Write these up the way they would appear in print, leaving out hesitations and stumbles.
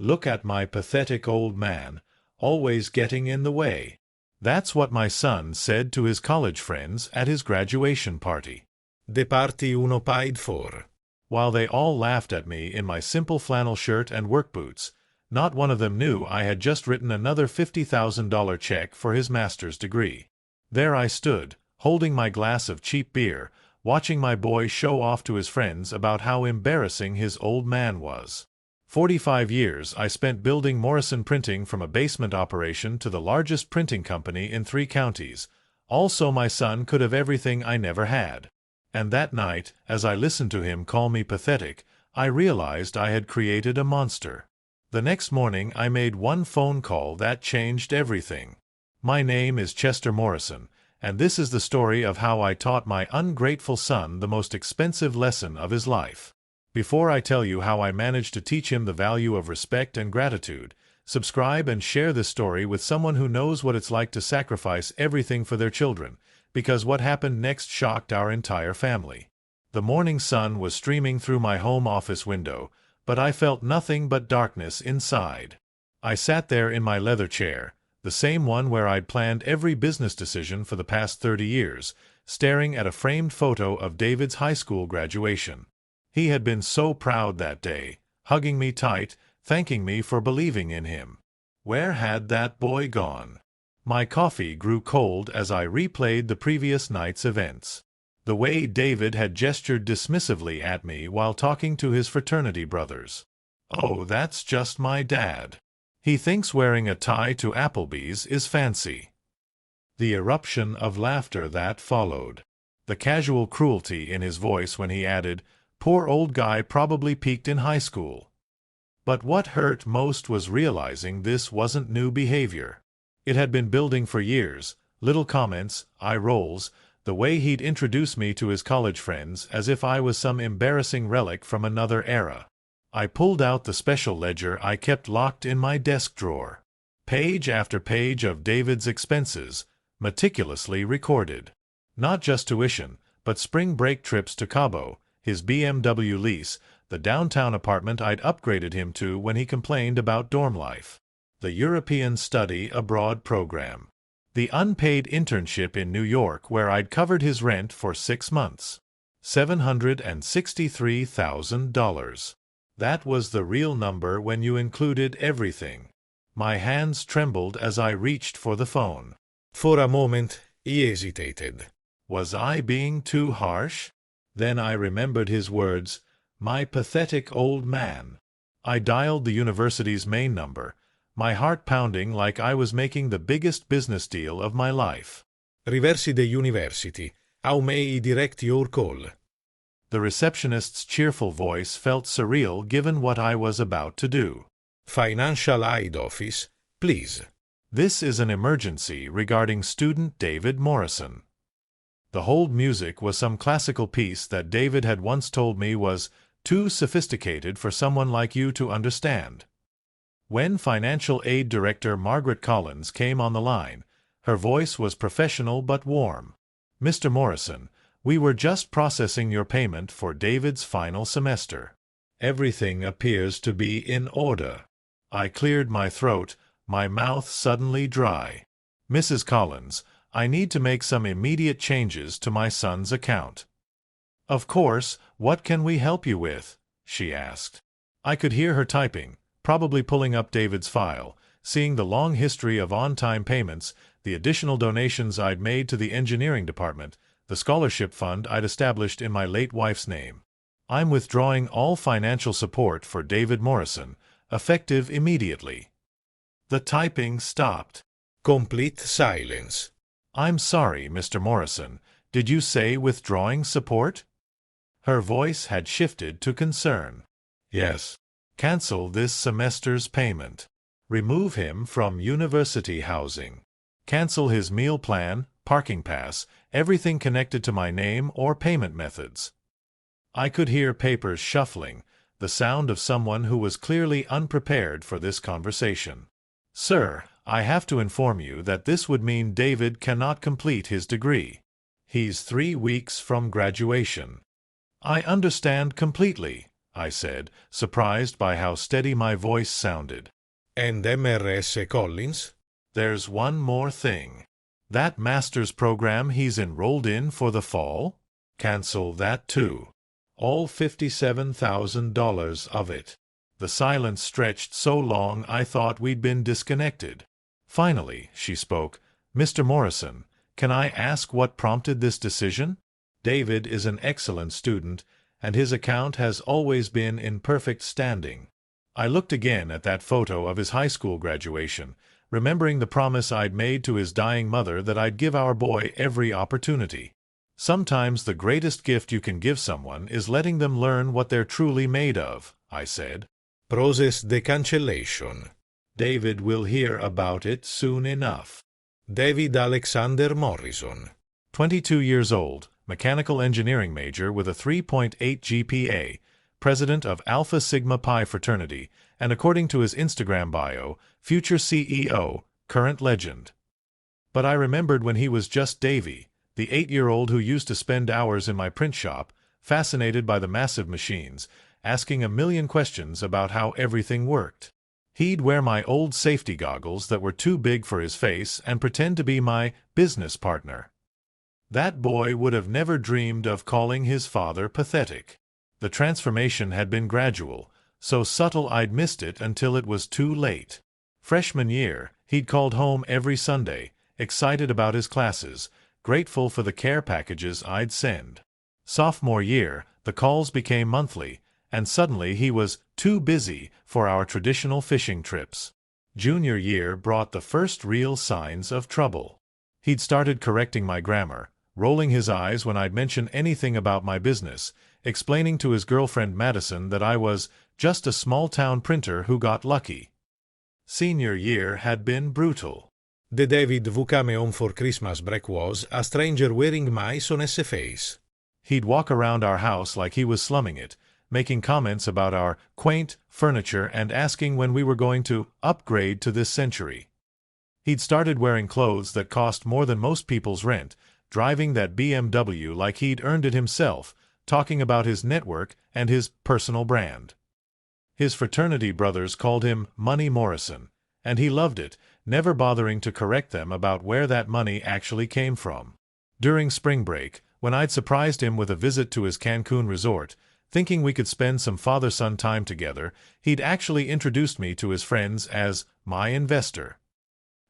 Look at my pathetic old man, always getting in the way. That's what my son said to his college friends at his graduation party. The party uno paid for. While they all laughed at me in my simple flannel shirt and work boots, not one of them knew I had just written another $50,000 check for his master's degree. There I stood, holding my glass of cheap beer, watching my boy show off to his friends about how embarrassing his old man was. 45 years I spent building Morrison Printing from a basement operation to the largest printing company in 3 counties. Also my son could have everything I never had. And that night, as I listened to him call me pathetic, I realized I had created a monster. The next morning I made one phone call that changed everything. My name is Chester Morrison, and this is the story of how I taught my ungrateful son the most expensive lesson of his life. Before I tell you how I managed to teach him the value of respect and gratitude, subscribe and share this story with someone who knows what it's like to sacrifice everything for their children, because what happened next shocked our entire family. The morning sun was streaming through my home office window, but I felt nothing but darkness inside. I sat there in my leather chair, the same one where I'd planned every business decision for the past 30 years, staring at a framed photo of David's high school graduation. He had been so proud that day, hugging me tight, thanking me for believing in him. Where had that boy gone? My coffee grew cold as I replayed the previous night's events. The way David had gestured dismissively at me while talking to his fraternity brothers. Oh, that's just my dad. He thinks wearing a tie to Applebee's is fancy. The eruption of laughter that followed. The casual cruelty in his voice when he added, "Poor old guy probably peaked in high school." But what hurt most was realizing this wasn't new behavior. It had been building for years, little comments, eye rolls, the way he'd introduce me to his college friends as if I was some embarrassing relic from another era. I pulled out the special ledger I kept locked in my desk drawer. Page after page of David's expenses, meticulously recorded. Not just tuition, but spring break trips to Cabo, his BMW lease, the downtown apartment I'd upgraded him to when he complained about dorm life, the European Study Abroad program, the unpaid internship in New York where I'd covered his rent for 6 months. $763,000. That was the real number when you included everything. My hands trembled as I reached for the phone. For a moment, he hesitated. Was I being too harsh? Then I remembered his words, "My pathetic old man." I dialed the university's main number, my heart pounding like I was making the biggest business deal of my life. Riverside University. How may I direct your call? The receptionist's cheerful voice felt surreal given what I was about to do. Financial Aid Office, please. This is an emergency regarding student David Morrison. The hold music was some classical piece that David had once told me was too sophisticated for someone like you to understand. When Financial Aid Director Margaret Collins came on the line, her voice was professional but warm. "Mr. Morrison, we were just processing your payment for David's final semester. Everything appears to be in order." I cleared my throat, my mouth suddenly dry. "Mrs. Collins, I need to make some immediate changes to my son's account." "Of course, what can we help you with?" she asked. I could hear her typing, probably pulling up David's file, seeing the long history of on-time payments, the additional donations I'd made to the engineering department, the scholarship fund I'd established in my late wife's name. "I'm withdrawing all financial support for David Morrison, effective immediately." The typing stopped. Complete silence. "I'm sorry, Mr. Morrison. Did you say withdrawing support?" Her voice had shifted to concern. Yes. "Cancel this semester's payment. Remove him from university housing. Cancel his meal plan, parking pass, everything connected to my name or payment methods." I could hear papers shuffling, the sound of someone who was clearly unprepared for this conversation. "Sir, I have to inform you that this would mean David cannot complete his degree. He's 3 weeks from graduation." "I understand completely," I said, surprised by how steady my voice sounded. And MRS Collins? There's one more thing. That master's program he's enrolled in for the fall? Cancel that too. All $57,000 of it. The silence stretched so long I thought we'd been disconnected. Finally, she spoke. Mr. Morrison, can I ask what prompted this decision? David is an excellent student, and his account has always been in perfect standing. I looked again at that photo of his high school graduation, remembering the promise I'd made to his dying mother that I'd give our boy every opportunity. Sometimes the greatest gift you can give someone is letting them learn what they're truly made of, I said. Process de cancellation. David will hear about it soon enough. David Alexander Morrison. 22 years old, mechanical engineering major with a 3.8 GPA, president of Alpha Sigma Pi fraternity, and according to his Instagram bio, future CEO, current legend. But I remembered when he was just Davy, the 8-year-old who used to spend hours in my print shop, fascinated by the massive machines, asking a million questions about how everything worked. He'd wear my old safety goggles that were too big for his face and pretend to be my business partner. That boy would have never dreamed of calling his father pathetic. The transformation had been gradual, so subtle I'd missed it until it was too late. Freshman year, he'd called home every Sunday, excited about his classes, grateful for the care packages I'd send. Sophomore year, the calls became monthly, and suddenly he was too busy for our traditional fishing trips. Junior year brought the first real signs of trouble. He'd started correcting my grammar, rolling his eyes when I'd mention anything about my business, explaining to his girlfriend Madison that I was just a small-town printer who got lucky. Senior year had been brutal. The David who came home for Christmas break was a stranger wearing mice on his face. He'd walk around our house like he was slumming it, making comments about our quaint furniture and asking when we were going to upgrade to this century. He'd started wearing clothes that cost more than most people's rent, driving that BMW like he'd earned it himself, talking about his network and his personal brand. His fraternity brothers called him Money Morrison, and he loved it, never bothering to correct them about where that money actually came from. During spring break, when I'd surprised him with a visit to his Cancun resort, thinking we could spend some father-son time together, he'd actually introduced me to his friends as my investor.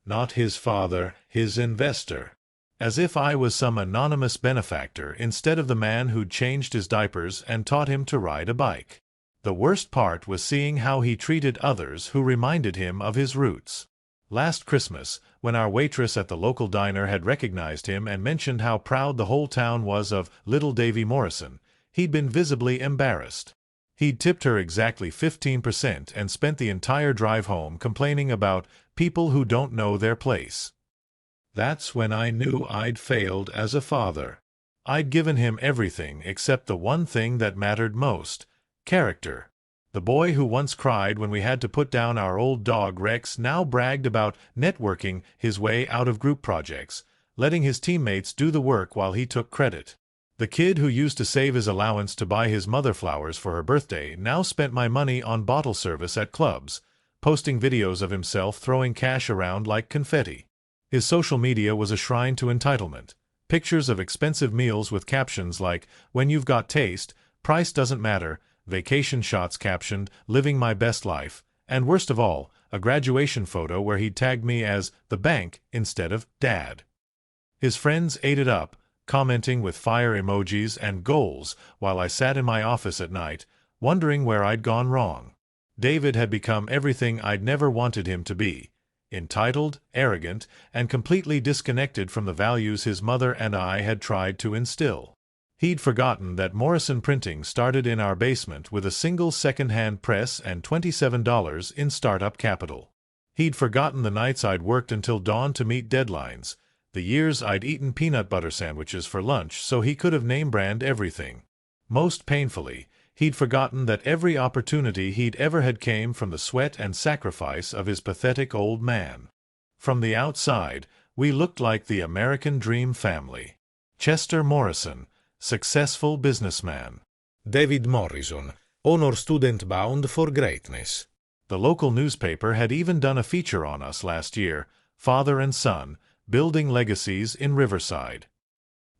Not his father, his investor. As if I was some anonymous benefactor instead of the man who'd changed his diapers and taught him to ride a bike. The worst part was seeing how he treated others who reminded him of his roots. Last Christmas, when our waitress at the local diner had recognized him and mentioned how proud the whole town was of little Davy Morrison, he'd been visibly embarrassed. He'd tipped her exactly 15% and spent the entire drive home complaining about people who don't know their place. That's when I knew I'd failed as a father. I'd given him everything except the one thing that mattered most: character. The boy who once cried when we had to put down our old dog Rex now bragged about networking his way out of group projects, letting his teammates do the work while he took credit. The kid who used to save his allowance to buy his mother flowers for her birthday now spent my money on bottle service at clubs, posting videos of himself throwing cash around like confetti. His social media was a shrine to entitlement. Pictures of expensive meals with captions like, "When you've got taste, price doesn't matter," vacation shots captioned, "Living my best life," and worst of all, a graduation photo where he'd tagged me as the bank instead of Dad. His friends ate it up, commenting with fire emojis and goals while I sat in my office at night, wondering where I'd gone wrong. David had become everything I'd never wanted him to be: entitled, arrogant, and completely disconnected from the values his mother and I had tried to instill. He'd forgotten that Morrison Printing started in our basement with a single second-hand press and $27 in startup capital. He'd forgotten the nights I'd worked until dawn to meet deadlines, the years I'd eaten peanut butter sandwiches for lunch so he could have name-brand everything. Most painfully, he'd forgotten that every opportunity he'd ever had came from the sweat and sacrifice of his pathetic old man. From the outside, we looked like the American dream family. Chester Morrison, successful businessman. David Morrison, Honor student bound for greatness. The local newspaper had even done a feature on us last year, father and son, building legacies in Riverside.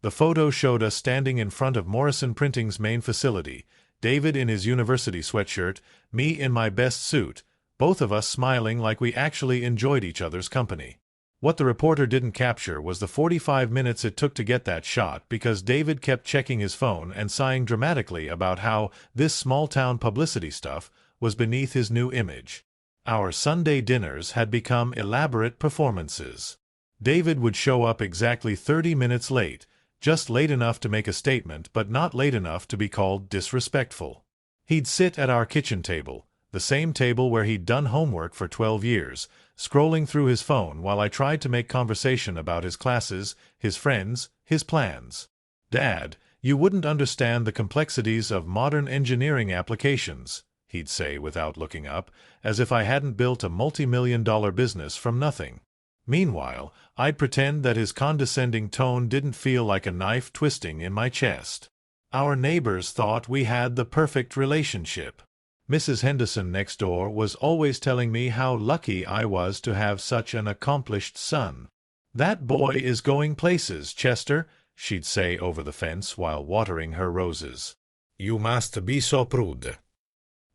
The photo showed us standing in front of Morrison Printing's main facility, David in his university sweatshirt, me in my best suit, both of us smiling like we actually enjoyed each other's company. What the reporter didn't capture was the 45 minutes it took to get that shot, because David kept checking his phone and sighing dramatically about how this small-town publicity stuff was beneath his new image. Our Sunday dinners had become elaborate performances. David would show up exactly 30 minutes late, just late enough to make a statement but not late enough to be called disrespectful. He'd sit at our kitchen table, the same table where he'd done homework for 12 years, scrolling through his phone while I tried to make conversation about his classes, his friends, his plans. "Dad, you wouldn't understand the complexities of modern engineering applications," he'd say without looking up, as if I hadn't built a multi-million-dollar business from nothing. Meanwhile, I'd pretend that his condescending tone didn't feel like a knife twisting in my chest. Our neighbors thought we had the perfect relationship. Mrs. Henderson next door was always telling me how lucky I was to have such an accomplished son. "That boy is going places, Chester," she'd say over the fence while watering her roses. "You must be so prude."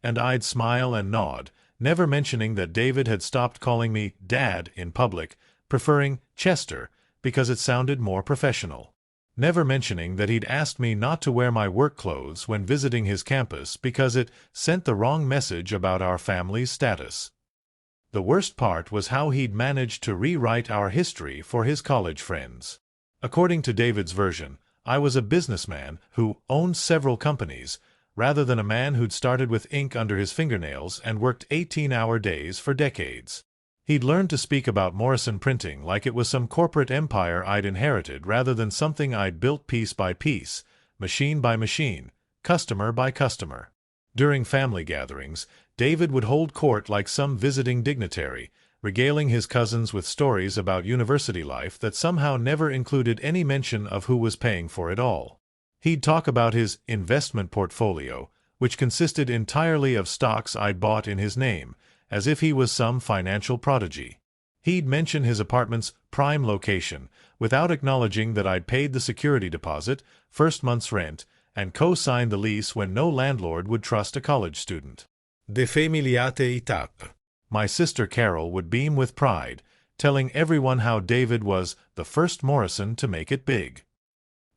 And I'd smile and nod, never mentioning that David had stopped calling me Dad in public, preferring Chester because it sounded more professional. Never mentioning that he'd asked me not to wear my work clothes when visiting his campus because it sent the wrong message about our family's status. The worst part was how he'd managed to rewrite our history for his college friends. According to David's version, I was a businessman who owned several companies, rather than a man who'd started with ink under his fingernails and worked 18-hour days for decades. He'd learned to speak about Morrison Printing like it was some corporate empire I'd inherited rather than something I'd built piece by piece, machine by machine, customer by customer. During family gatherings, David would hold court like some visiting dignitary, regaling his cousins with stories about university life that somehow never included any mention of who was paying for it all. He'd talk about his investment portfolio, which consisted entirely of stocks I'd bought in his name, as if he was some financial prodigy. He'd mention his apartment's prime location, without acknowledging that I'd paid the security deposit, first month's rent, and co-signed the lease when no landlord would trust a college student. "De familiate itat." My sister Carol would beam with pride, telling everyone how David was the first Morrison to make it big.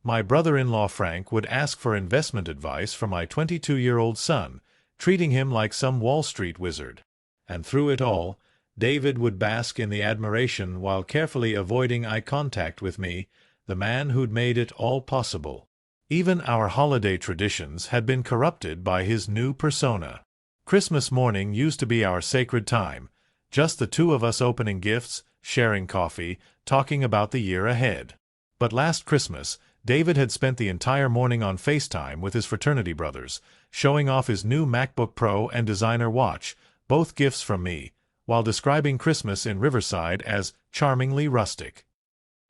My brother-in-law Frank would ask for investment advice from my 22-year-old son, treating him like some Wall Street wizard. And through it all, David would bask in the admiration while carefully avoiding eye contact with me, the man who'd made it all possible. Even our holiday traditions had been corrupted by his new persona. Christmas morning used to be our sacred time, just the two of us opening gifts, sharing coffee, talking about the year ahead. But last Christmas, David had spent the entire morning on FaceTime with his fraternity brothers, showing off his new MacBook Pro and designer watch, both gifts from me, while describing Christmas in Riverside as charmingly rustic.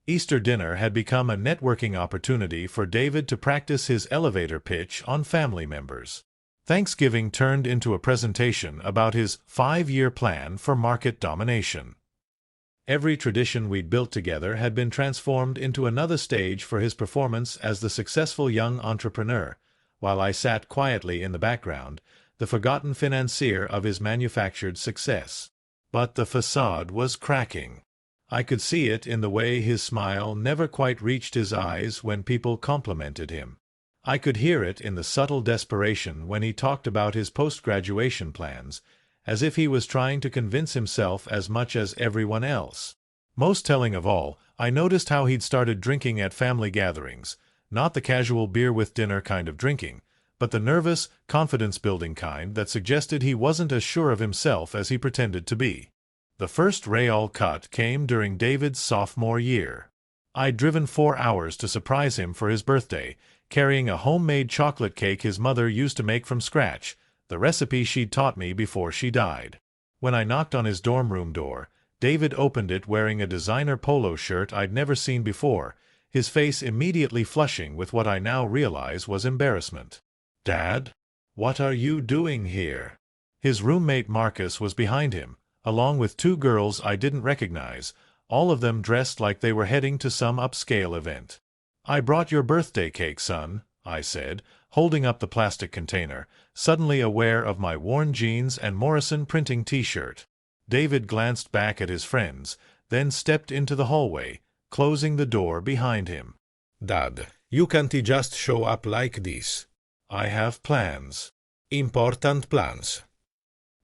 Easter dinner had become a networking opportunity for David to practice his elevator pitch on family members. Thanksgiving turned into a presentation about his 5-year plan for market domination. Every tradition we'd built together had been transformed into another stage for his performance as the successful young entrepreneur, while I sat quietly in the background, the forgotten financier of his manufactured success. But the facade was cracking. I could see it in the way his smile never quite reached his eyes when people complimented him. I could hear it in the subtle desperation when he talked about his post-graduation plans, as if he was trying to convince himself as much as everyone else. Most telling of all, I noticed how he'd started drinking at family gatherings, not the casual beer-with-dinner kind of drinking, but the nervous, confidence-building kind that suggested he wasn't as sure of himself as he pretended to be. The first Real cut came during David's sophomore year. I'd driven 4 hours to surprise him for his birthday, carrying a homemade chocolate cake his mother used to make from scratch, the recipe she'd taught me before she died. When I knocked on his dorm room door, David opened it wearing a designer polo shirt I'd never seen before, his face immediately flushing with what I now realize was embarrassment. "Dad?" "What are you doing here?" His roommate Marcus was behind him, along with two girls I didn't recognize, all of them dressed like they were heading to some upscale event. "I brought your birthday cake, son," I said, holding up the plastic container, suddenly aware of my worn jeans and Morrison Printing t-shirt. David glanced back at his friends, then stepped into the hallway, closing the door behind him. "Dad, you can't just show up like this. "I have plans." Important plans."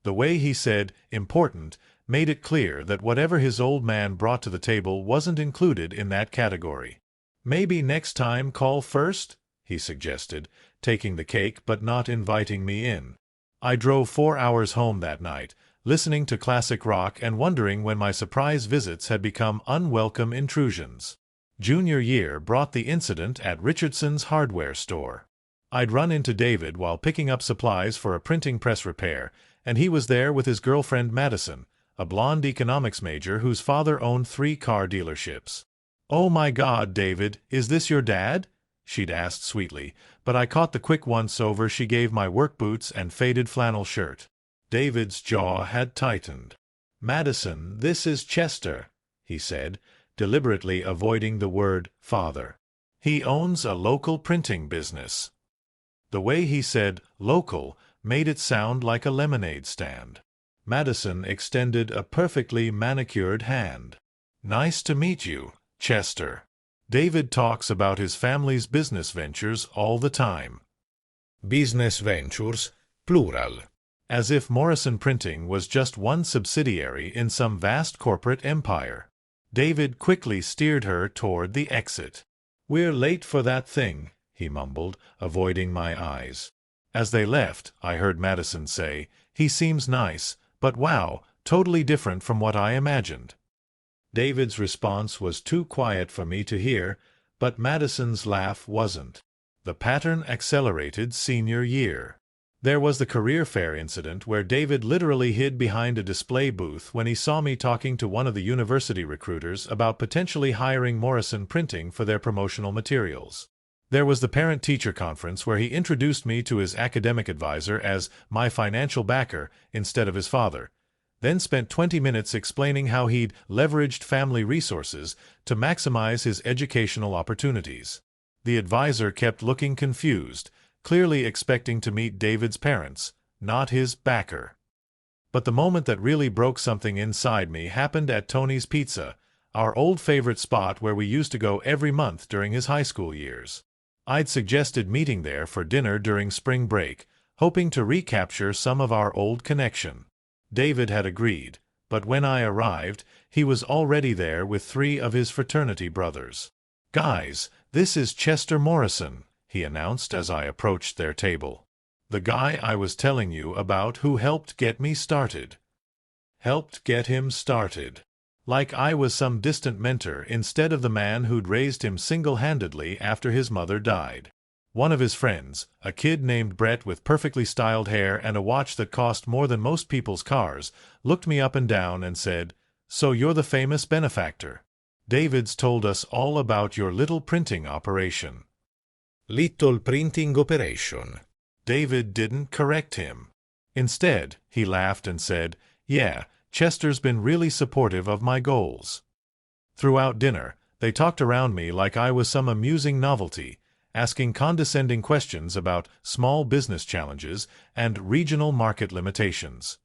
The way he said "important" made it clear that whatever his old man brought to the table wasn't included in that category. "Maybe next time call first?" he suggested, taking the cake but not inviting me in. I drove 4 hours home that night, listening to classic rock and wondering when my surprise visits had become unwelcome intrusions. Junior year brought the incident at Richardson's hardware store. I'd run into David while picking up supplies for a printing press repair, and he was there with his girlfriend Madison, a blonde economics major whose father owned 3 car dealerships. "Oh my God, David, is this your dad?" she'd asked sweetly, but I caught the quick once-over she gave my work boots and faded flannel shirt. David's jaw had tightened. "Madison, this is Chester," he said, deliberately avoiding the word father. "He owns a local printing business." The way he said "local" made it sound like a lemonade stand. Madison extended a perfectly manicured hand. "Nice to meet you, Chester. David talks about his family's business ventures all the time." Business ventures, plural. As if Morrison Printing was just one subsidiary in some vast corporate empire. David quickly steered her toward the exit. "We're late for that thing," he mumbled, avoiding my eyes. As they left, I heard Madison say, "He seems nice, but wow, totally different from what I imagined." David's response was too quiet for me to hear, but Madison's laugh wasn't. The pattern accelerated senior year. There was the career fair incident where David literally hid behind a display booth when he saw me talking to one of the university recruiters about potentially hiring Morrison Printing for their promotional materials. There was the parent-teacher conference where he introduced me to his academic advisor as my financial backer instead of his father, then spent 20 minutes explaining how he'd leveraged family resources to maximize his educational opportunities. The advisor kept looking confused, clearly expecting to meet David's parents, not his backer. But the moment that really broke something inside me happened at Tony's Pizza, our old favorite spot where we used to go every month during his high school years. I'd suggested meeting there for dinner during spring break, hoping to recapture some of our old connection. David had agreed, but when I arrived, he was already there with 3 of his fraternity brothers. "Guys, this is Chester Morrison," he announced as I approached their table. "The guy I was telling you about who helped get me started." Helped get him started. Like I was some distant mentor instead of the man who'd raised him single-handedly after his mother died. One of his friends, a kid named Brett with perfectly styled hair and a watch that cost more than most people's cars, looked me up and down and said, "So you're the famous benefactor. David's told us all about your little printing operation." Little printing operation. David didn't correct him. Instead, he laughed and said, "Yeah, Chester's been really supportive of my goals." Throughout dinner, they talked around me like I was some amusing novelty, asking condescending questions about small business challenges and regional market limitations.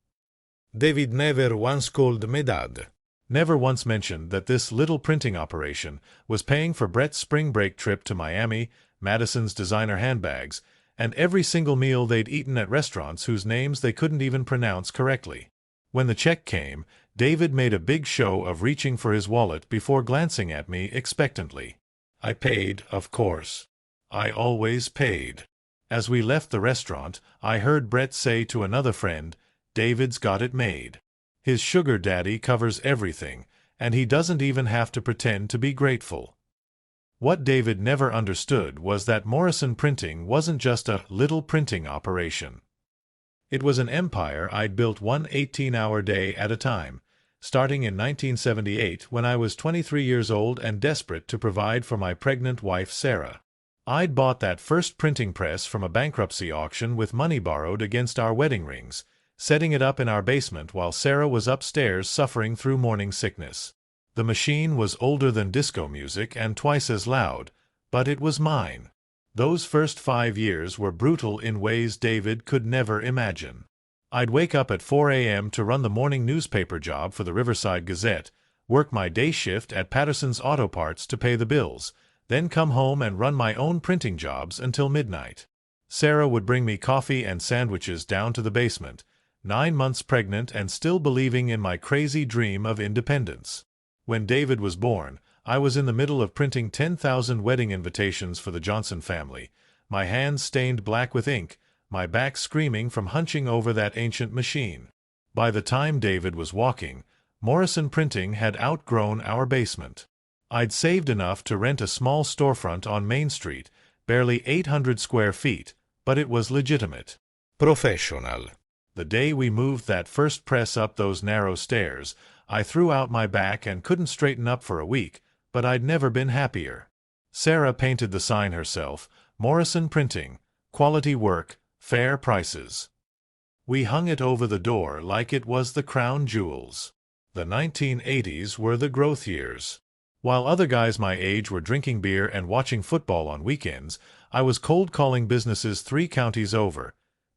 David never once called me Dad. Never once mentioned that this little printing operation was paying for Brett's spring break trip to Miami, Madison's designer handbags, and every single meal they'd eaten at restaurants whose names they couldn't even pronounce correctly. When the check came, David made a big show of reaching for his wallet before glancing at me expectantly. I paid, of course. I always paid. As we left the restaurant, I heard Brett say to another friend, "David's got it made. His sugar daddy covers everything, and he doesn't even have to pretend to be grateful." What David never understood was that Morrison Printing wasn't just a little printing operation. It was an empire I'd built one 18-hour day at a time, starting in 1978 when I was 23 years old and desperate to provide for my pregnant wife Sarah. I'd bought that first printing press from a bankruptcy auction with money borrowed against our wedding rings, setting it up in our basement while Sarah was upstairs suffering through morning sickness. The machine was older than disco music and twice as loud, but it was mine. Those first 5 years were brutal in ways David could never imagine. I'd wake up at 4 a.m. to run the morning newspaper job for the Riverside Gazette, work my day shift at Patterson's Auto Parts to pay the bills, then come home and run my own printing jobs until midnight. Sarah would bring me coffee and sandwiches down to the basement, 9 months pregnant and still believing in my crazy dream of independence. When David was born, I was in the middle of printing 10,000 wedding invitations for the Johnson family, my hands stained black with ink, my back screaming from hunching over that ancient machine. By the time David was walking, Morrison Printing had outgrown our basement. I'd saved enough to rent a small storefront on Main Street, barely 800 square feet, but it was legitimate. Professional. The day we moved that first press up those narrow stairs, I threw out my back and couldn't straighten up for a week, but I'd never been happier. Sarah painted the sign herself, Morrison Printing, quality work, fair prices. We hung it over the door like it was the crown jewels. The 1980s were the growth years. While other guys my age were drinking beer and watching football on weekends, I was cold-calling businesses 3 counties over,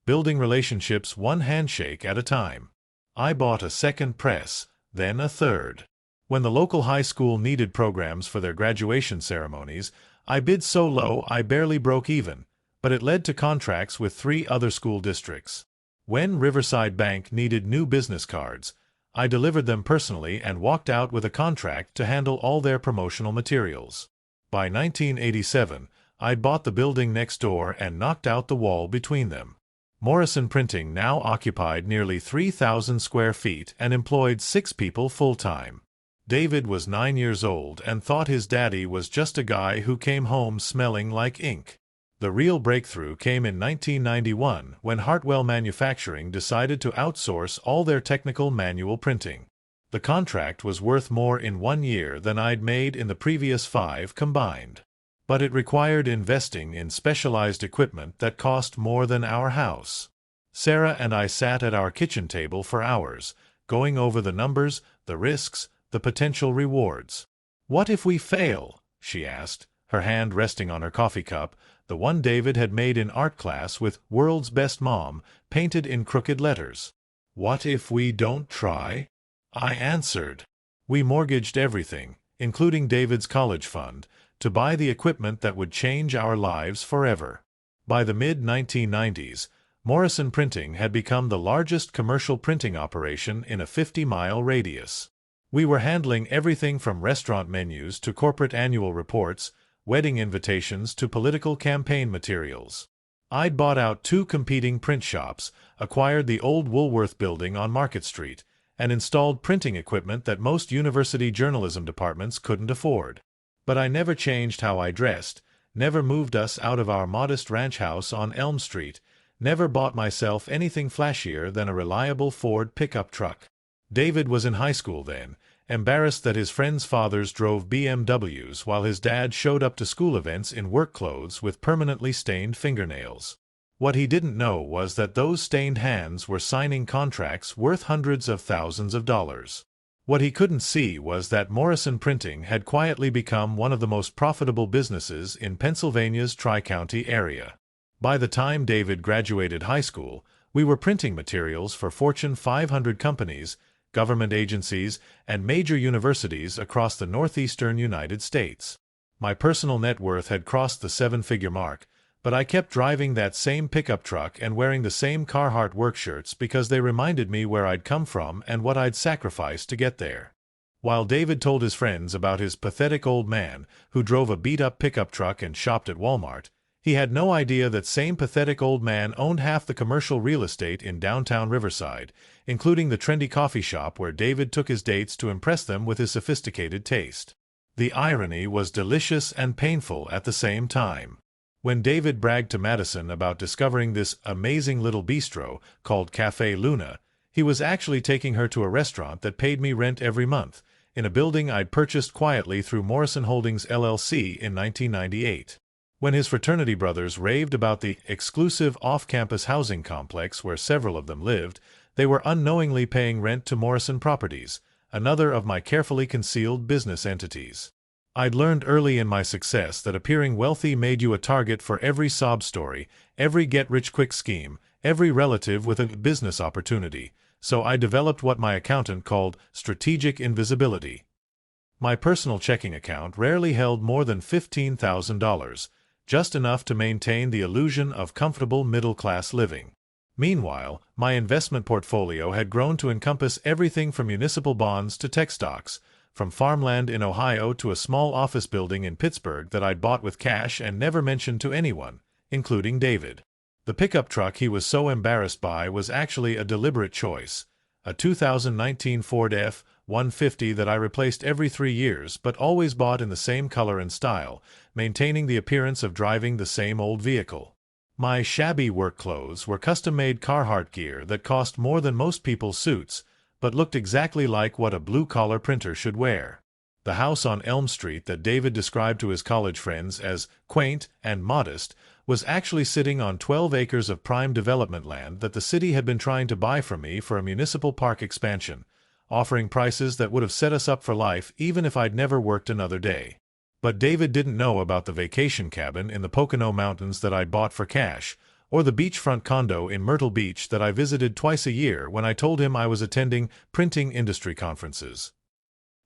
building relationships one handshake at a time. I bought a second press, then a third. When the local high school needed programs for their graduation ceremonies, I bid so low I barely broke even, but it led to contracts with 3 other school districts. When Riverside Bank needed new business cards, I delivered them personally and walked out with a contract to handle all their promotional materials. By 1987, I'd bought the building next door and knocked out the wall between them. Morrison Printing now occupied nearly 3,000 square feet and employed 6 people full-time. David was 9 years old and thought his daddy was just a guy who came home smelling like ink. The real breakthrough came in 1991 when Hartwell Manufacturing decided to outsource all their technical manual printing. The contract was worth more in 1 year than I'd made in the previous 5 combined. But it required investing in specialized equipment that cost more than our house. Sarah and I sat at our kitchen table for hours, going over the numbers, the risks, the potential rewards. "What if we fail?" she asked, her hand resting on her coffee cup, the one David had made in art class with "World's Best Mom" painted in crooked letters. "What if we don't try?" I answered. We mortgaged everything, including David's college fund, to buy the equipment that would change our lives forever. By the mid-1990s, Morrison Printing had become the largest commercial printing operation in a 50-mile radius. We were handling everything from restaurant menus to corporate annual reports, wedding invitations to political campaign materials. I'd bought out 2 competing print shops, acquired the old Woolworth building on Market Street, and installed printing equipment that most university journalism departments couldn't afford. But I never changed how I dressed, never moved us out of our modest ranch house on Elm Street, never bought myself anything flashier than a reliable Ford pickup truck. David was in high school then, embarrassed that his friends' fathers drove BMWs while his dad showed up to school events in work clothes with permanently stained fingernails. What he didn't know was that those stained hands were signing contracts worth hundreds of thousands of dollars. What he couldn't see was that Morrison Printing had quietly become one of the most profitable businesses in Pennsylvania's Tri-County area. By the time David graduated high school, we were printing materials for Fortune 500 companies, government agencies, and major universities across the northeastern United States. My personal net worth had crossed the 7-figure mark, but I kept driving that same pickup truck and wearing the same Carhartt work shirts because they reminded me where I'd come from and what I'd sacrificed to get there. While David told his friends about his pathetic old man who drove a beat-up pickup truck and shopped at Walmart, he had no idea that same pathetic old man owned half the commercial real estate in downtown Riverside, including the trendy coffee shop where David took his dates to impress them with his sophisticated taste. The irony was delicious and painful at the same time. When David bragged to Madison about discovering this amazing little bistro called Café Luna, he was actually taking her to a restaurant that paid me rent every month, in a building I'd purchased quietly through Morrison Holdings LLC in 1998. When his fraternity brothers raved about the exclusive off-campus housing complex where several of them lived, they were unknowingly paying rent to Morrison Properties, another of my carefully concealed business entities. I'd learned early in my success that appearing wealthy made you a target for every sob story, every get-rich-quick scheme, every relative with a business opportunity, so I developed what my accountant called strategic invisibility. My personal checking account rarely held more than $15,000, just enough to maintain the illusion of comfortable middle-class living. Meanwhile, my investment portfolio had grown to encompass everything from municipal bonds to tech stocks, from farmland in Ohio to a small office building in Pittsburgh that I'd bought with cash and never mentioned to anyone, including David. The pickup truck he was so embarrassed by was actually a deliberate choice, a 2019 Ford F-150 that I replaced every 3 years but always bought in the same color and style, maintaining the appearance of driving the same old vehicle. My shabby work clothes were custom-made Carhartt gear that cost more than most people's suits, but looked exactly like what a blue-collar printer should wear. The house on Elm Street that David described to his college friends as quaint and modest was actually sitting on 12 acres of prime development land that the city had been trying to buy from me for a municipal park expansion, offering prices that would have set us up for life even if I'd never worked another day. But David didn't know about the vacation cabin in the Pocono Mountains that I'd bought for cash, or the beachfront condo in Myrtle Beach that I visited twice a year when I told him I was attending printing industry conferences.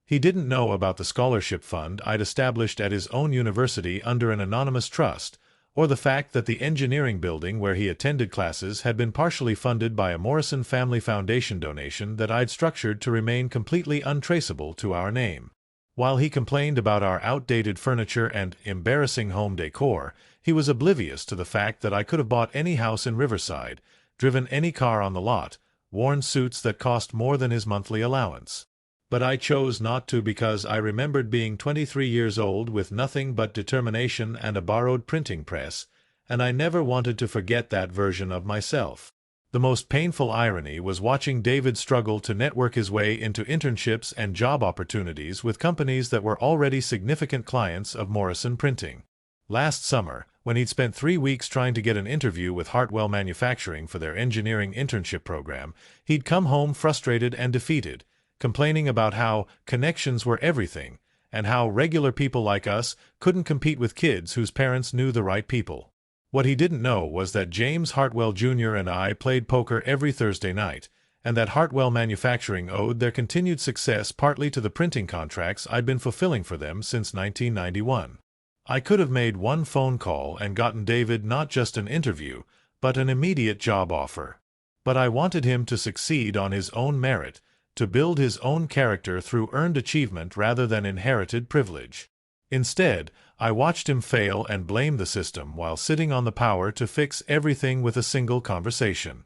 He didn't know about the scholarship fund I'd established at his own university under an anonymous trust, or the fact that the engineering building where he attended classes had been partially funded by a Morrison Family Foundation donation that I'd structured to remain completely untraceable to our name. While he complained about our outdated furniture and embarrassing home decor, he was oblivious to the fact that I could have bought any house in Riverside, driven any car on the lot, worn suits that cost more than his monthly allowance. But I chose not to because I remembered being 23 years old with nothing but determination and a borrowed printing press, and I never wanted to forget that version of myself. The most painful irony was watching David struggle to network his way into internships and job opportunities with companies that were already significant clients of Morrison Printing. Last summer, when he'd spent 3 weeks trying to get an interview with Hartwell Manufacturing for their engineering internship program, he'd come home frustrated and defeated, complaining about how connections were everything, and how regular people like us couldn't compete with kids whose parents knew the right people. What he didn't know was that James Hartwell Jr. and I played poker every Thursday night, and that Hartwell Manufacturing owed their continued success partly to the printing contracts I'd been fulfilling for them since 1991. I could have made one phone call and gotten David not just an interview, but an immediate job offer. But I wanted him to succeed on his own merit, to build his own character through earned achievement rather than inherited privilege. Instead, I watched him fail and blame the system while sitting on the power to fix everything with a single conversation.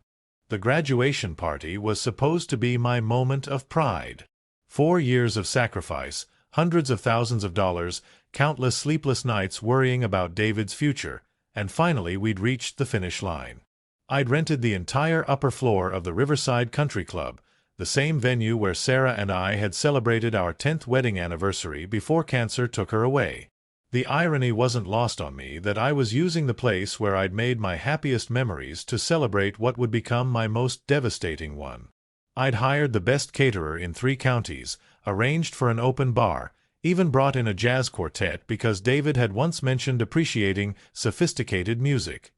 The graduation party was supposed to be my moment of pride. 4 years of sacrifice, hundreds of thousands of dollars, countless sleepless nights worrying about David's future, and finally we'd reached the finish line. I'd rented the entire upper floor of the Riverside Country Club, the same venue where Sarah and I had celebrated our 10th wedding anniversary before cancer took her away. The irony wasn't lost on me that I was using the place where I'd made my happiest memories to celebrate what would become my most devastating one. I'd hired the best caterer in 3 counties, arranged for an open bar, even brought in a jazz quartet because David had once mentioned appreciating sophisticated music.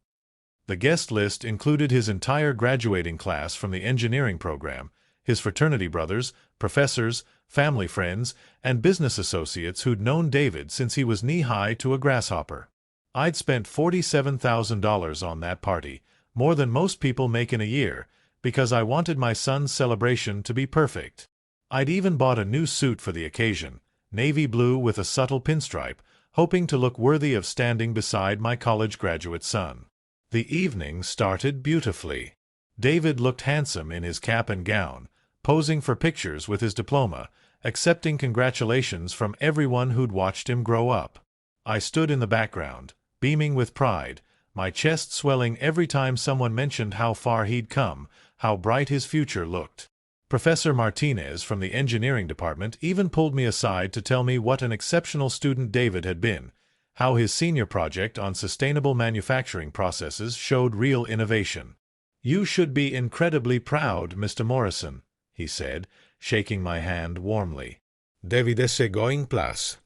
The guest list included his entire graduating class from the engineering program, his fraternity brothers, professors, family friends, and business associates who'd known David since he was knee-high to a grasshopper. I'd spent $47,000 on that party, more than most people make in a year, because I wanted my son's celebration to be perfect. I'd even bought a new suit for the occasion, navy blue with a subtle pinstripe, hoping to look worthy of standing beside my college graduate son. The evening started beautifully. David looked handsome in his cap and gown, posing for pictures with his diploma, accepting congratulations from everyone who'd watched him grow up. I stood in the background, beaming with pride, my chest swelling every time someone mentioned how far he'd come, how bright his future looked. Professor Martinez from the engineering department even pulled me aside to tell me what an exceptional student David had been, how his senior project on sustainable manufacturing processes showed real innovation. "You should be incredibly proud, Mr. Morrison," he said, shaking my hand warmly. David esse going plus.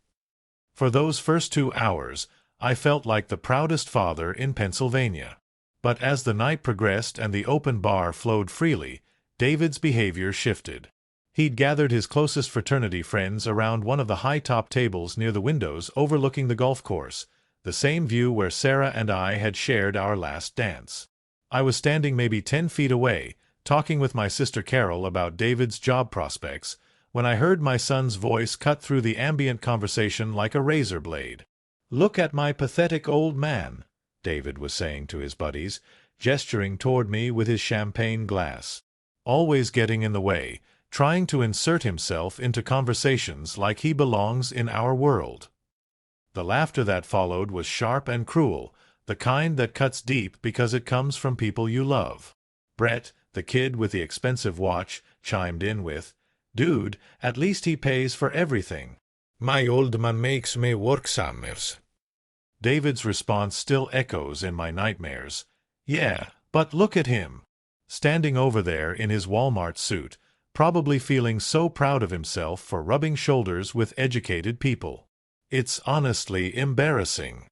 For those first 2 hours, I felt like the proudest father in Pennsylvania. But as the night progressed and the open bar flowed freely, David's behavior shifted. He'd gathered his closest fraternity friends around one of the high-top tables near the windows overlooking the golf course, the same view where Sarah and I had shared our last dance. I was standing maybe 10 feet away, talking with my sister Carol about David's job prospects, when I heard my son's voice cut through the ambient conversation like a razor blade. "Look at my pathetic old man," David was saying to his buddies, gesturing toward me with his champagne glass. "Always getting in the way, trying to insert himself into conversations like he belongs in our world." The laughter that followed was sharp and cruel, the kind that cuts deep because it comes from people you love. Brett, the kid with the expensive watch, chimed in with, "Dude, at least he pays for everything." My old man makes me work summers. David's response still echoes in my nightmares. "Yeah, but look at him. Standing over there in his Walmart suit, probably feeling so proud of himself for rubbing shoulders with educated people. It's honestly embarrassing."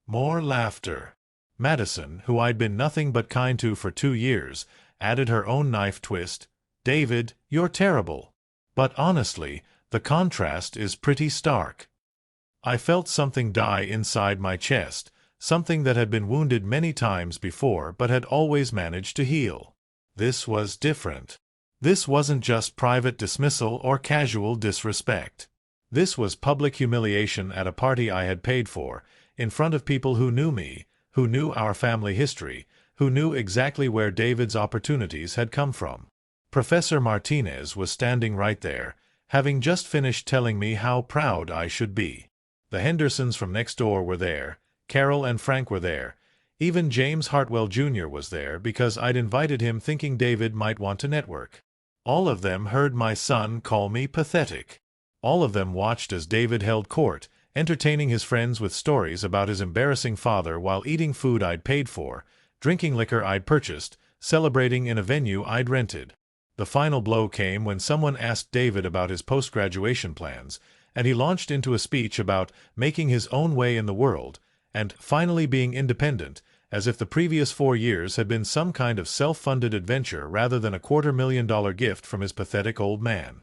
More laughter. Madison, who I'd been nothing but kind to for 2 years, added her own knife twist. "David, you're terrible. But honestly, the contrast is pretty stark." I felt something die inside my chest, something that had been wounded many times before but had always managed to heal. This was different. This wasn't just private dismissal or casual disrespect. This was public humiliation at a party I had paid for, in front of people who knew me, who knew our family history, who knew exactly where David's opportunities had come from. Professor Martinez was standing right there, having just finished telling me how proud I should be. The Hendersons from next door were there, Carol and Frank were there, even James Hartwell Jr. was there because I'd invited him thinking David might want to network. All of them heard my son call me pathetic. All of them watched as David held court, entertaining his friends with stories about his embarrassing father while eating food I'd paid for, drinking liquor I'd purchased, celebrating in a venue I'd rented. The final blow came when someone asked David about his post-graduation plans, and he launched into a speech about making his own way in the world, and finally being independent, as if the previous 4 years had been some kind of self-funded adventure rather than a $250,000 gift from his pathetic old man.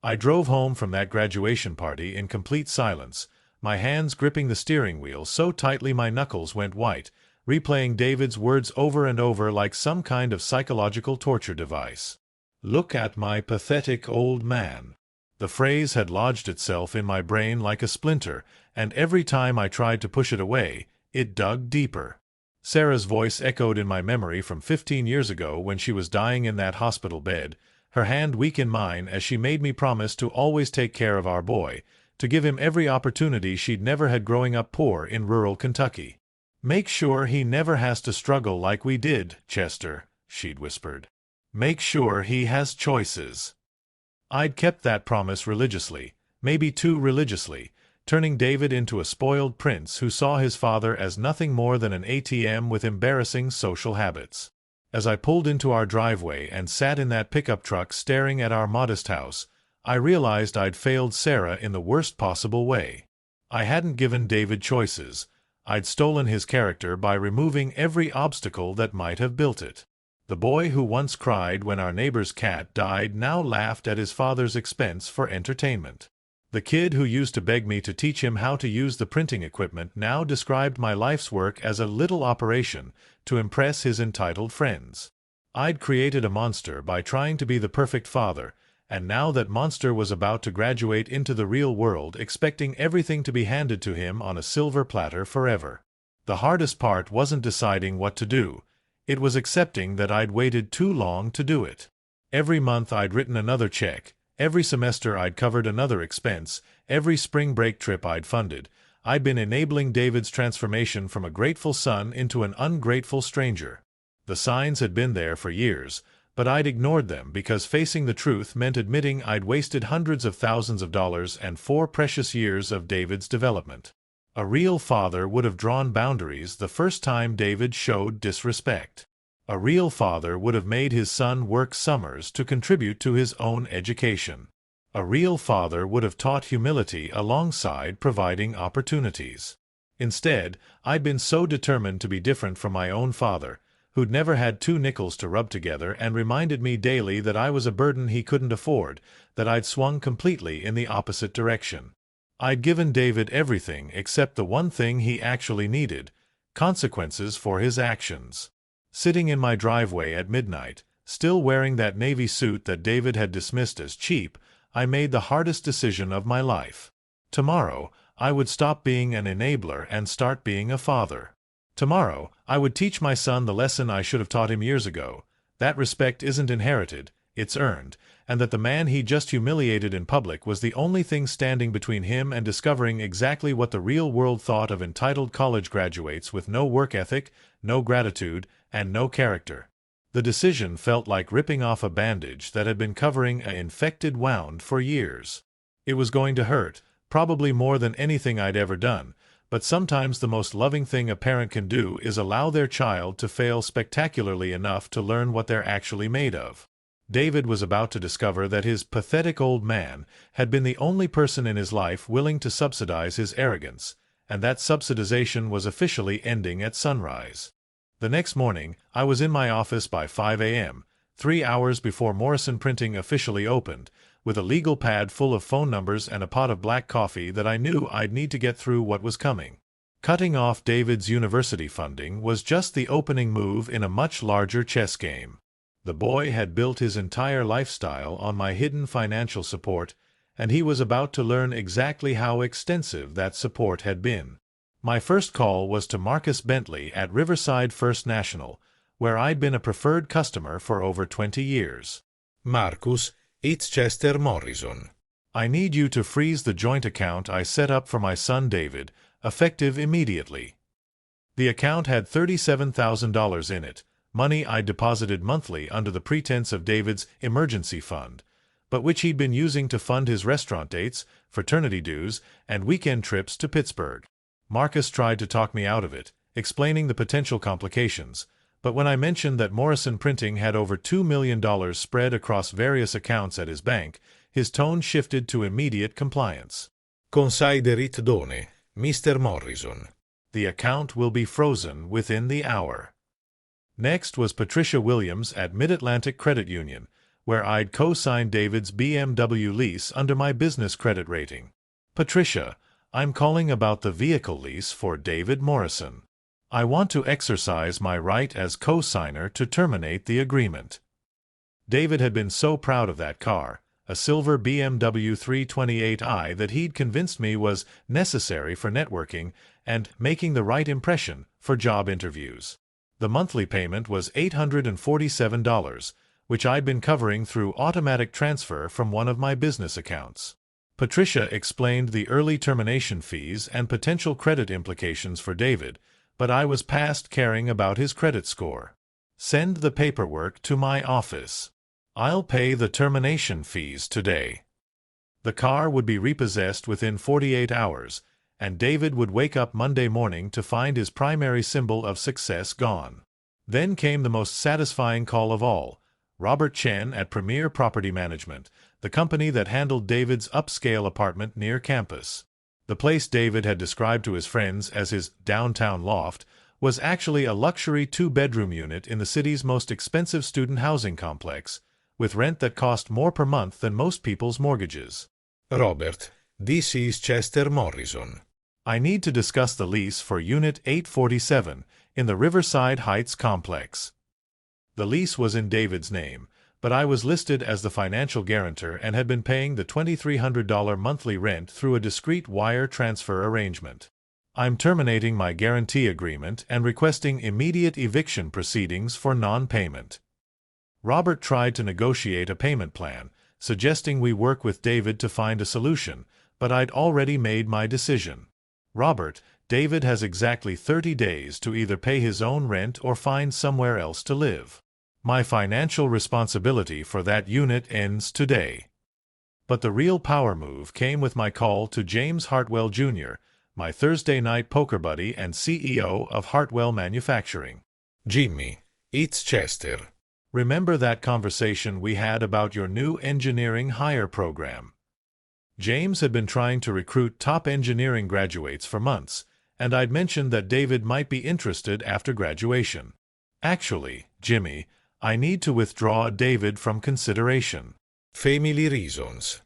I drove home from that graduation party in complete silence, my hands gripping the steering wheel so tightly my knuckles went white, replaying David's words over and over like some kind of psychological torture device. "Look at my pathetic old man." The phrase had lodged itself in my brain like a splinter, and every time I tried to push it away, it dug deeper. Sarah's voice echoed in my memory from 15 years ago when she was dying in that hospital bed, her hand weak in mine as she made me promise to always take care of our boy, to give him every opportunity she'd never had growing up poor in rural Kentucky. "Make sure he never has to struggle like we did, Chester," she'd whispered. "Make sure he has choices." I'd kept that promise religiously, maybe too religiously, turning David into a spoiled prince who saw his father as nothing more than an ATM with embarrassing social habits. As I pulled into our driveway and sat in that pickup truck staring at our modest house, I realized I'd failed Sarah in the worst possible way. I hadn't given David choices. I'd stolen his character by removing every obstacle that might have built it. The boy who once cried when our neighbor's cat died now laughed at his father's expense for entertainment. The kid who used to beg me to teach him how to use the printing equipment now described my life's work as a little operation to impress his entitled friends. I'd created a monster by trying to be the perfect father, and now that monster was about to graduate into the real world expecting everything to be handed to him on a silver platter forever. The hardest part wasn't deciding what to do. It was accepting that I'd waited too long to do it. Every month I'd written another check. Every semester I'd covered another expense, every spring break trip I'd funded. I'd been enabling David's transformation from a grateful son into an ungrateful stranger. The signs had been there for years, but I'd ignored them because facing the truth meant admitting I'd wasted hundreds of thousands of dollars and 4 precious years of David's development. A real father would have drawn boundaries the first time David showed disrespect. A real father would have made his son work summers to contribute to his own education. A real father would have taught humility alongside providing opportunities. Instead, I'd been so determined to be different from my own father, who'd never had 2 nickels to rub together and reminded me daily that I was a burden he couldn't afford, that I'd swung completely in the opposite direction. I'd given David everything except the one thing he actually needed: consequences for his actions. Sitting in my driveway at midnight, still wearing that navy suit that David had dismissed as cheap, I made the hardest decision of my life. Tomorrow, I would stop being an enabler and start being a father. Tomorrow, I would teach my son the lesson I should have taught him years ago: that respect isn't inherited, it's earned, and that the man he just humiliated in public was the only thing standing between him and discovering exactly what the real world thought of entitled college graduates with no work ethic, no gratitude, and no character. The decision felt like ripping off a bandage that had been covering an infected wound for years. It was going to hurt, probably more than anything I'd ever done, but sometimes the most loving thing a parent can do is allow their child to fail spectacularly enough to learn what they're actually made of. David was about to discover that his pathetic old man had been the only person in his life willing to subsidize his arrogance, and that subsidization was officially ending at sunrise. The next morning, I was in my office by 5 a.m., 3 hours before Morrison Printing officially opened, with a legal pad full of phone numbers and a pot of black coffee that I knew I'd need to get through what was coming. Cutting off David's university funding was just the opening move in a much larger chess game. The boy had built his entire lifestyle on my hidden financial support, and he was about to learn exactly how extensive that support had been. My first call was to Marcus Bentley at Riverside First National, where I'd been a preferred customer for over 20 years. Marcus, it's Chester Morrison. I need you to freeze the joint account I set up for my son David, effective immediately. The account had $37,000 in it, money I deposited monthly under the pretense of David's emergency fund, but which he'd been using to fund his restaurant dates, fraternity dues, and weekend trips to Pittsburgh. Marcus tried to talk me out of it, explaining the potential complications, but when I mentioned that Morrison Printing had over $2 million spread across various accounts at his bank, his tone shifted to immediate compliance. Considerate done, Mr. Morrison. The account will be frozen within the hour. Next was Patricia Williams at Mid-Atlantic Credit Union, where I'd co-signed David's BMW lease under my business credit rating. Patricia, I'm calling about the vehicle lease for David Morrison. I want to exercise my right as co-signer to terminate the agreement. David had been so proud of that car, a silver BMW 328i, that he'd convinced me was necessary for networking and making the right impression for job interviews. The monthly payment was $847, which I'd been covering through automatic transfer from one of my business accounts. Patricia explained the early termination fees and potential credit implications for David, but I was past caring about his credit score. Send the paperwork to my office. I'll pay the termination fees today. The car would be repossessed within 48 hours, and David would wake up Monday morning to find his primary symbol of success gone. Then came the most satisfying call of all: Robert Chen at Premier Property Management, the company that handled David's upscale apartment near campus. The place David had described to his friends as his downtown loft was actually a luxury 2-bedroom unit in the city's most expensive student housing complex, with rent that cost more per month than most people's mortgages. Robert, this is Chester Morrison. I need to discuss the lease for Unit 847 in the Riverside Heights complex. The lease was in David's name, but I was listed as the financial guarantor and had been paying the $2,300 monthly rent through a discreet wire transfer arrangement. I'm terminating my guarantee agreement and requesting immediate eviction proceedings for non-payment. Robert tried to negotiate a payment plan, suggesting we work with David to find a solution, but I'd already made my decision. Robert, David has exactly 30 days to either pay his own rent or find somewhere else to live. My financial responsibility for that unit ends today. But the real power move came with my call to James Hartwell Jr., my Thursday night poker buddy and CEO of Hartwell Manufacturing. Jimmy, it's Chester. Remember that conversation we had about your new engineering hire program? James had been trying to recruit top engineering graduates for months, and I'd mentioned that David might be interested after graduation. Actually, Jimmy, I need to withdraw David from consideration. Family reasons.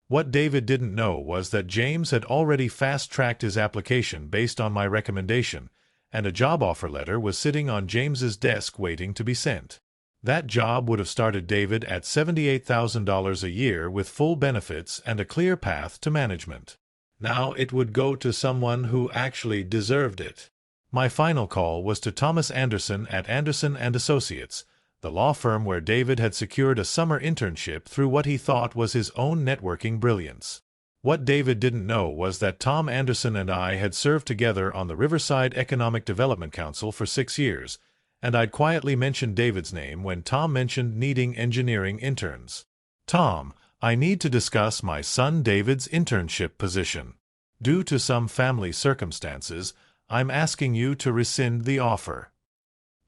What David didn't know was that James had already fast-tracked his application based on my recommendation, and a job offer letter was sitting on James's desk waiting to be sent. That job would have started David at $78,000 a year with full benefits and a clear path to management. Now it would go to someone who actually deserved it. My final call was to Thomas Anderson at Anderson & Associates, the law firm where David had secured a summer internship through what he thought was his own networking brilliance. What David didn't know was that Tom Anderson and I had served together on the Riverside Economic Development Council for 6 years, and I'd quietly mentioned David's name when Tom mentioned needing engineering interns. "Tom, I need to discuss my son David's internship position. Due to some family circumstances, I'm asking you to rescind the offer."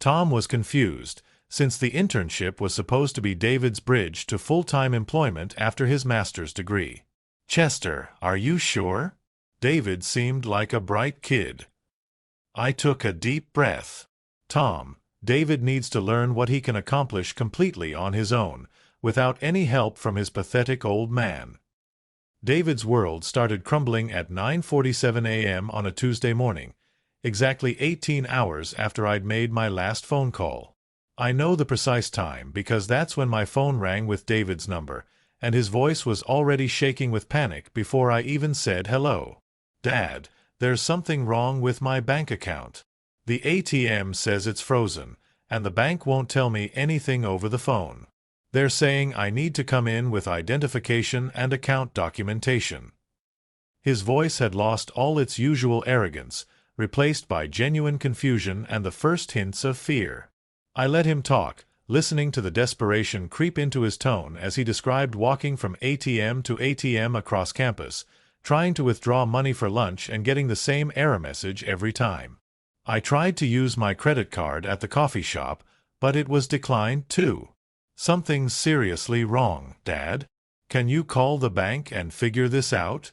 Tom was confused, since the internship was supposed to be David's bridge to full-time employment after his master's degree. "Chester, are you sure?" David seemed like a bright kid. I took a deep breath. "Tom, David needs to learn what he can accomplish completely on his own, without any help from his pathetic old man." David's world started crumbling at 9:47 a.m. on a Tuesday morning, exactly 18 hours after I'd made my last phone call. I know the precise time because that's when my phone rang with David's number, and his voice was already shaking with panic before I even said hello. "Dad, there's something wrong with my bank account. The ATM says it's frozen, and the bank won't tell me anything over the phone. They're saying I need to come in with identification and account documentation." His voice had lost all its usual arrogance, replaced by genuine confusion and the first hints of fear. I let him talk, listening to the desperation creep into his tone as he described walking from ATM to ATM across campus, trying to withdraw money for lunch and getting the same error message every time. I tried to use my credit card at the coffee shop, but it was declined too. "Something's seriously wrong, Dad. Can you call the bank and figure this out?"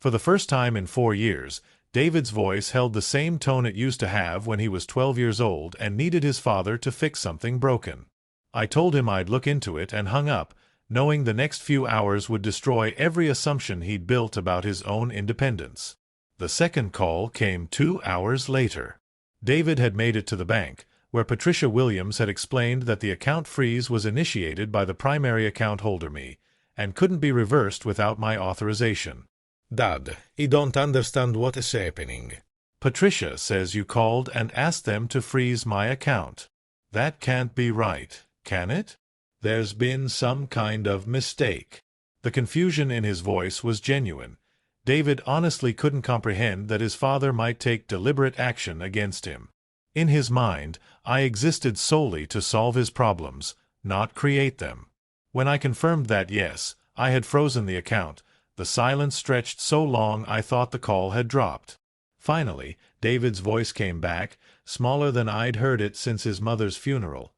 For the first time in 4 years, David's voice held the same tone it used to have when he was 12 years old and needed his father to fix something broken. I told him I'd look into it and hung up, knowing the next few hours would destroy every assumption he'd built about his own independence. The second call came 2 hours later. David had made it to the bank, where Patricia Williams had explained that the account freeze was initiated by the primary account holder, me, and couldn't be reversed without my authorization. Dad, I don't understand what is happening. "Patricia says you called and asked them to freeze my account. That can't be right, can it? There's been some kind of mistake." The confusion in his voice was genuine. David honestly couldn't comprehend that his father might take deliberate action against him. In his mind, I existed solely to solve his problems, not create them. When I confirmed that yes, I had frozen the account, the silence stretched so long I thought the call had dropped. Finally, David's voice came back, smaller than I'd heard it since his mother's funeral.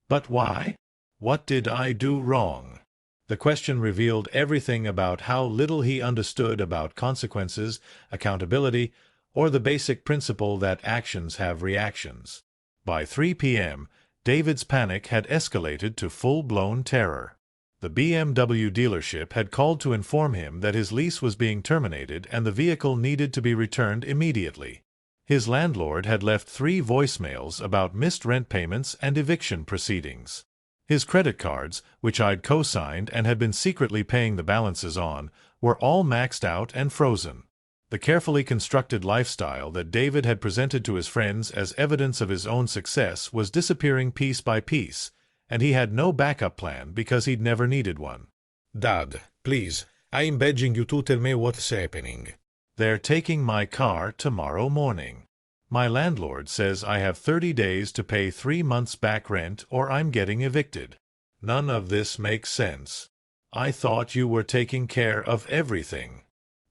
"But why? What did I do wrong?" The question revealed everything about how little he understood about consequences, accountability, or the basic principle that actions have reactions. By 3 p.m., David's panic had escalated to full-blown terror. The BMW dealership had called to inform him that his lease was being terminated and the vehicle needed to be returned immediately. His landlord had left 3 voicemails about missed rent payments and eviction proceedings. His credit cards, which I'd co-signed and had been secretly paying the balances on, were all maxed out and frozen. The carefully constructed lifestyle that David had presented to his friends as evidence of his own success was disappearing piece by piece, and he had no backup plan because he'd never needed one. Dad, please, I'm begging you to tell me what's happening. "They're taking my car tomorrow morning. My landlord says I have 30 days to pay 3 months back rent or I'm getting evicted. None of this makes sense. I thought you were taking care of everything."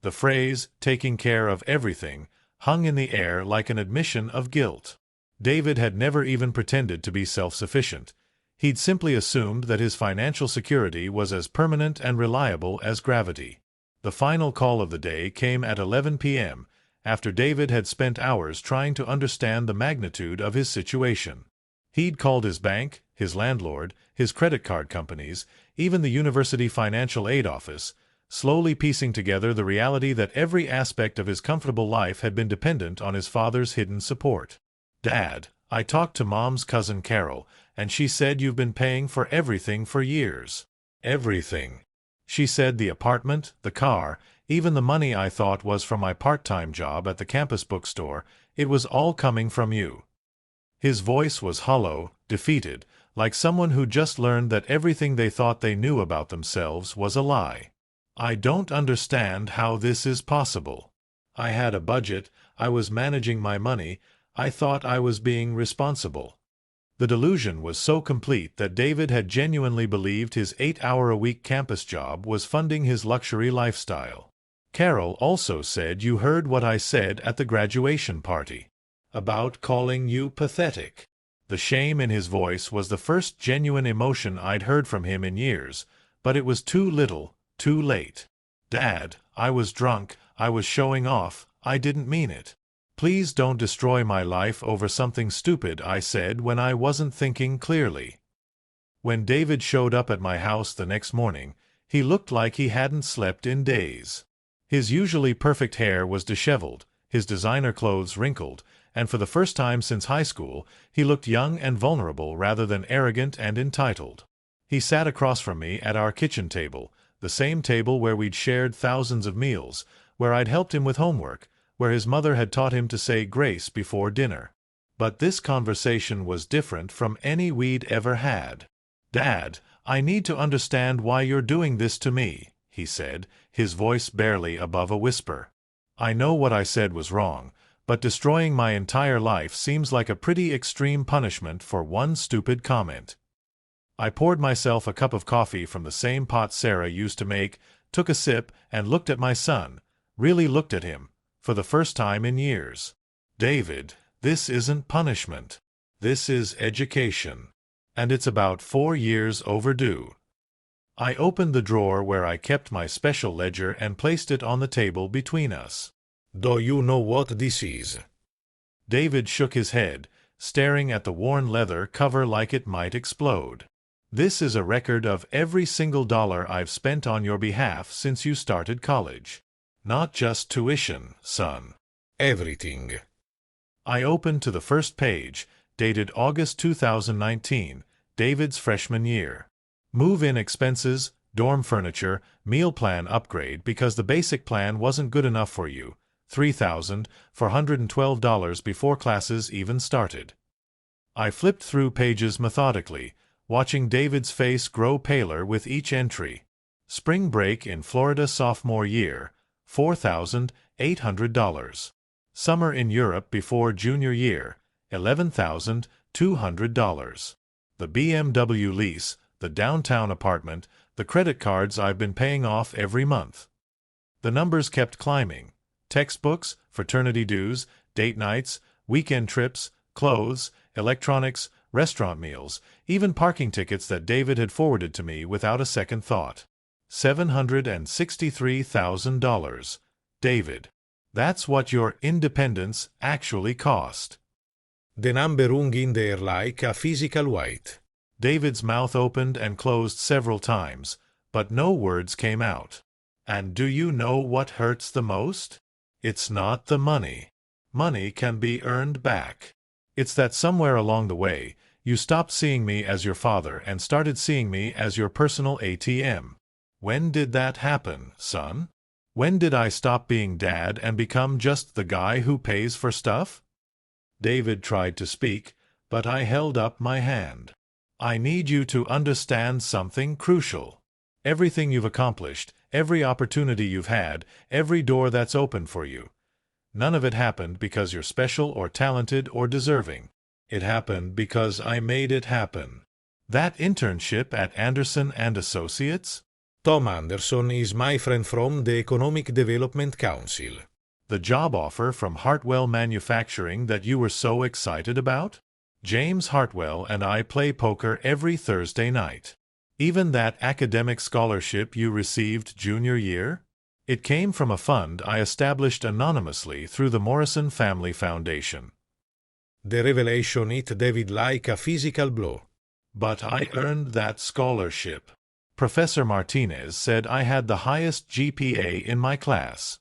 The phrase, taking care of everything, hung in the air like an admission of guilt. David had never even pretended to be self-sufficient. He'd simply assumed that his financial security was as permanent and reliable as gravity. The final call of the day came at 11 p.m., after David had spent hours trying to understand the magnitude of his situation. He'd called his bank, his landlord, his credit card companies, even the university financial aid office, slowly piecing together the reality that every aspect of his comfortable life had been dependent on his father's hidden support. "Dad, I talked to Mom's cousin Carol, and she said you've been paying for everything for years." "Everything?" "She said the apartment, the car, even the money I thought was from my part-time job at the campus bookstore, it was all coming from you." His voice was hollow, defeated, like someone who just learned that everything they thought they knew about themselves was a lie. "I don't understand how this is possible. I had a budget, I was managing my money, I thought I was being responsible." The delusion was so complete that David had genuinely believed his 8-hour-a-week campus job was funding his luxury lifestyle. "Carol also said you heard what I said at the graduation party. About calling you pathetic." The shame in his voice was the first genuine emotion I'd heard from him in years, but it was too little, too late. "Dad, I was drunk, I was showing off, I didn't mean it. Please don't destroy my life over something stupid I said when I wasn't thinking clearly." When David showed up at my house the next morning, he looked like he hadn't slept in days. His usually perfect hair was disheveled, his designer clothes wrinkled, and for the first time since high school, he looked young and vulnerable rather than arrogant and entitled. He sat across from me at our kitchen table, the same table where we'd shared thousands of meals, where I'd helped him with homework, where his mother had taught him to say grace before dinner. But this conversation was different from any we'd ever had. "Dad, I need to understand why you're doing this to me," he said, his voice barely above a whisper. "I know what I said was wrong, but destroying my entire life seems like a pretty extreme punishment for one stupid comment." I poured myself a cup of coffee from the same pot Sarah used to make, took a sip, and looked at my son, really looked at him, for the first time in years. "David, this isn't punishment. This is education. And it's about 4 years overdue." I opened the drawer where I kept my special ledger and placed it on the table between us. "Do you know what this is?" David shook his head, staring at the worn leather cover like it might explode. "This is a record of every single dollar I've spent on your behalf since you started college. Not just tuition, son. Everything." I opened to the first page, dated August 2019, David's freshman year. Move-in expenses, dorm furniture, meal plan upgrade because the basic plan wasn't good enough for you, $3,412 before classes even started. I flipped through pages methodically, watching David's face grow paler with each entry. Spring break in Florida sophomore year, $4,800. Summer in Europe before junior year, $11,200. The BMW lease, the downtown apartment, the credit cards I've been paying off every month. The numbers kept climbing. Textbooks, fraternity dues, date nights, weekend trips, clothes, electronics, restaurant meals, even parking tickets that David had forwarded to me without a second thought. $763,000. David, that's what your independence actually cost. The number hung in there like a physical weight. David's mouth opened and closed several times, but no words came out. "And do you know what hurts the most? It's not the money. Money can be earned back. It's that somewhere along the way, you stopped seeing me as your father and started seeing me as your personal ATM. When did that happen, son? When did I stop being dad and become just the guy who pays for stuff?" David tried to speak, but I held up my hand. "I need you to understand something crucial. Everything you've accomplished, every opportunity you've had, every door that's open for you, none of it happened because you're special or talented or deserving. It happened because I made it happen. That internship at Anderson and Associates? Tom Anderson is my friend from the Economic Development Council. The job offer from Hartwell Manufacturing that you were so excited about? James Hartwell and I play poker every Thursday night. Even that academic scholarship you received junior year? It came from a fund I established anonymously through the Morrison Family Foundation. The revelation hit David like a physical blow. But I earned that scholarship. Professor Martinez said I had the highest GPA in my class.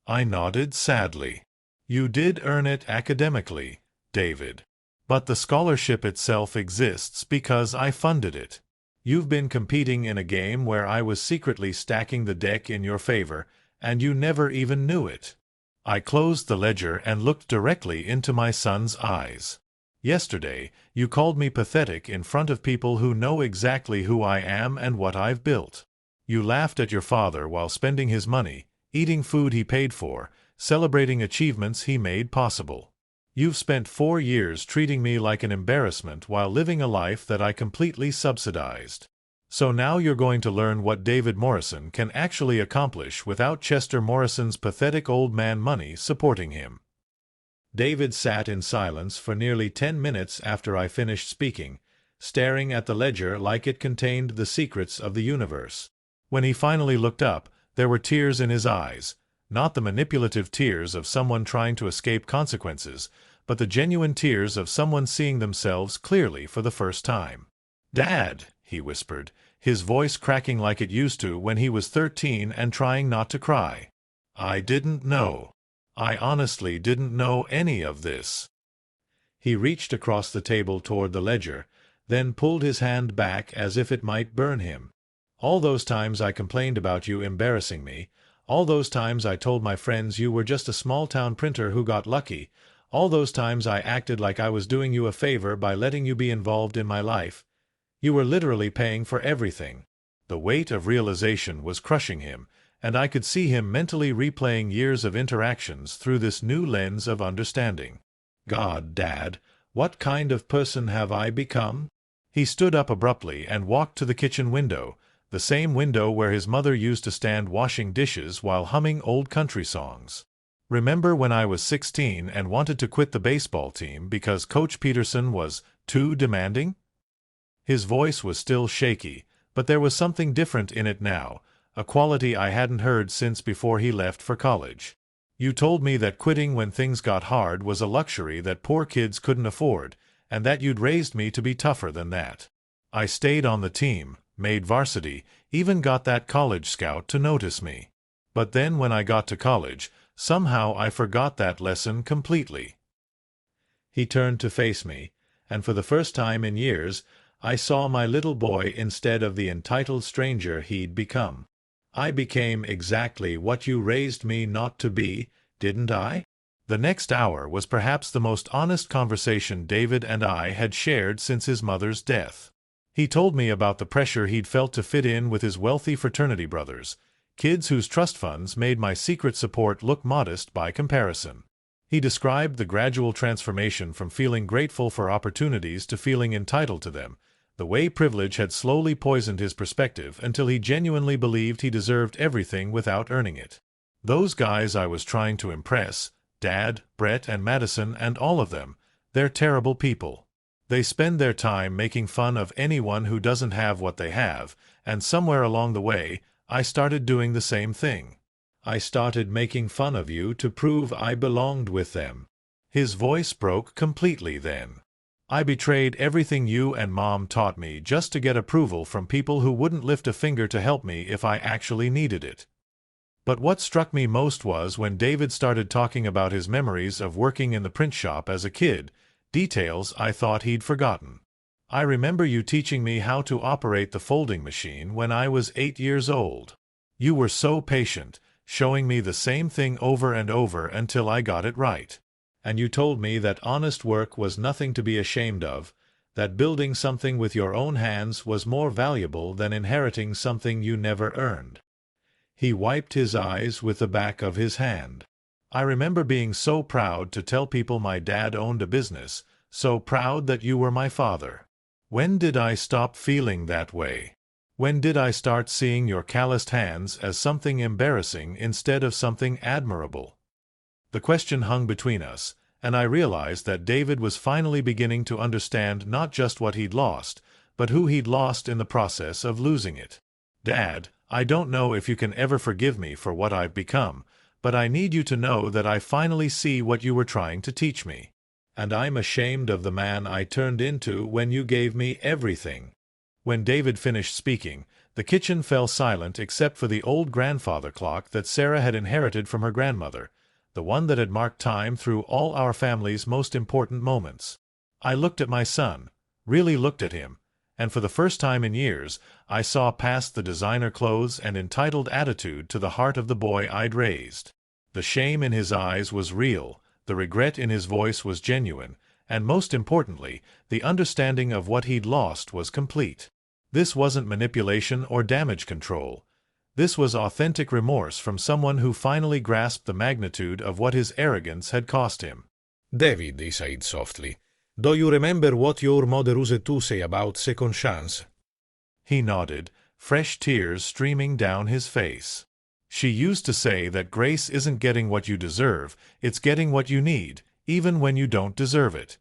I nodded sadly. You did earn it academically, David. But the scholarship itself exists because I funded it. You've been competing in a game where I was secretly stacking the deck in your favor, and you never even knew it. I closed the ledger and looked directly into my son's eyes. Yesterday, you called me pathetic in front of people who know exactly who I am and what I've built. You laughed at your father while spending his money, eating food he paid for, celebrating achievements he made possible. You've spent 4 years treating me like an embarrassment while living a life that I completely subsidized. So now you're going to learn what David Morrison can actually accomplish without Chester Morrison's pathetic old man money supporting him. David sat in silence for nearly 10 minutes after I finished speaking, staring at the ledger like it contained the secrets of the universe. When he finally looked up, there were tears in his eyes, not the manipulative tears of someone trying to escape consequences, but the genuine tears of someone seeing themselves clearly for the first time. "Dad," he whispered, his voice cracking like it used to when he was 13 and trying not to cry. "I didn't know. I honestly didn't know any of this." He reached across the table toward the ledger, then pulled his hand back as if it might burn him. "All those times I complained about you embarrassing me, all those times I told my friends you were just a small-town printer who got lucky, all those times I acted like I was doing you a favor by letting you be involved in my life. You were literally paying for everything." The weight of realization was crushing him, and I could see him mentally replaying years of interactions through this new lens of understanding. "God, Dad, what kind of person have I become?" He stood up abruptly and walked to the kitchen window, the same window where his mother used to stand washing dishes while humming old country songs. "Remember when I was 16 and wanted to quit the baseball team because Coach Peterson was too demanding?" His voice was still shaky, but there was something different in it now, a quality I hadn't heard since before he left for college. "You told me that quitting when things got hard was a luxury that poor kids couldn't afford, and that you'd raised me to be tougher than that. I stayed on the team, made varsity, even got that college scout to notice me. But then when I got to college, somehow I forgot that lesson completely." He turned to face me, and for the first time in years, I saw my little boy instead of the entitled stranger he'd become. "I became exactly what you raised me not to be, didn't I?" The next hour was perhaps the most honest conversation David and I had shared since his mother's death. He told me about the pressure he'd felt to fit in with his wealthy fraternity brothers, kids whose trust funds made my secret support look modest by comparison. He described the gradual transformation from feeling grateful for opportunities to feeling entitled to them, the way privilege had slowly poisoned his perspective until he genuinely believed he deserved everything without earning it. "Those guys I was trying to impress, Dad, Brett and Madison and all of them, they're terrible people. They spend their time making fun of anyone who doesn't have what they have, and somewhere along the way, I started doing the same thing. I started making fun of you to prove I belonged with them." His voice broke completely then. "I betrayed everything you and Mom taught me just to get approval from people who wouldn't lift a finger to help me if I actually needed it." But what struck me most was when David started talking about his memories of working in the print shop as a kid, details I thought he'd forgotten. "I remember you teaching me how to operate the folding machine when I was 8 years old. You were so patient, showing me the same thing over and over until I got it right. And you told me that honest work was nothing to be ashamed of, that building something with your own hands was more valuable than inheriting something you never earned." He wiped his eyes with the back of his hand. "I remember being so proud to tell people my dad owned a business, so proud that you were my father. When did I stop feeling that way?" When did I start seeing your calloused hands as something embarrassing instead of something admirable? The question hung between us, and I realized that David was finally beginning to understand not just what he'd lost, but who he'd lost in the process of losing it. Dad, I don't know if you can ever forgive me for what I've become, but I need you to know that I finally see what you were trying to teach me. And I'm ashamed of the man I turned into when you gave me everything. When David finished speaking, the kitchen fell silent except for the old grandfather clock that Sarah had inherited from her grandmother, the one that had marked time through all our family's most important moments. I looked at my son, really looked at him, and for the first time in years, I saw past the designer clothes and entitled attitude to the heart of the boy I'd raised. The shame in his eyes was real, the regret in his voice was genuine, and most importantly, the understanding of what he'd lost was complete. This wasn't manipulation or damage control. This was authentic remorse from someone who finally grasped the magnitude of what his arrogance had cost him. David, he said softly, do you remember what your mother used to say about second chance? He nodded, fresh tears streaming down his face. She used to say that grace isn't getting what you deserve, it's getting what you need, even when you don't deserve it.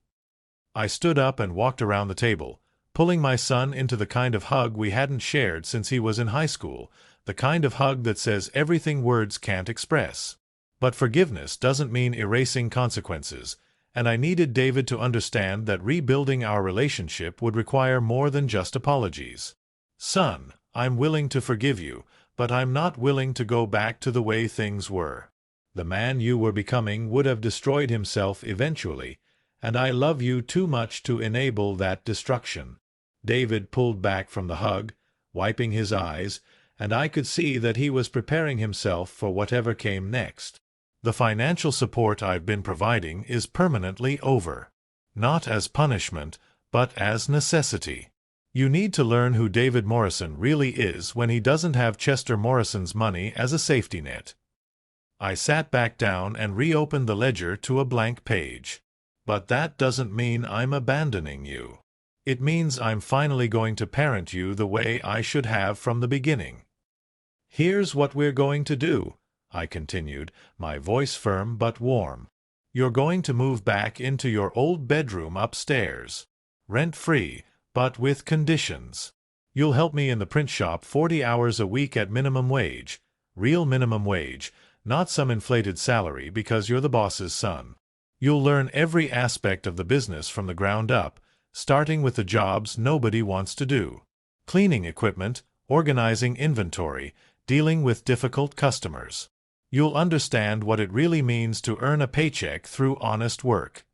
I stood up and walked around the table, pulling my son into the kind of hug we hadn't shared since he was in high school, the kind of hug that says everything words can't express. But forgiveness doesn't mean erasing consequences, and I needed David to understand that rebuilding our relationship would require more than just apologies. Son, I'm willing to forgive you, but I'm not willing to go back to the way things were. The man you were becoming would have destroyed himself eventually, and I love you too much to enable that destruction. David pulled back from the hug, wiping his eyes, and I could see that he was preparing himself for whatever came next. The financial support I've been providing is permanently over. Not as punishment, but as necessity. You need to learn who David Morrison really is when he doesn't have Chester Morrison's money as a safety net. I sat back down and reopened the ledger to a blank page. But that doesn't mean I'm abandoning you. It means I'm finally going to parent you the way I should have from the beginning. Here's what we're going to do, I continued, my voice firm but warm. You're going to move back into your old bedroom upstairs. Rent-free, but with conditions. You'll help me in the print shop 40 hours a week at minimum wage. Real minimum wage, not some inflated salary because you're the boss's son. You'll learn every aspect of the business from the ground up, starting with the jobs nobody wants to do. Cleaning equipment, organizing inventory, dealing with difficult customers. You'll understand what it really means to earn a paycheck through honest work.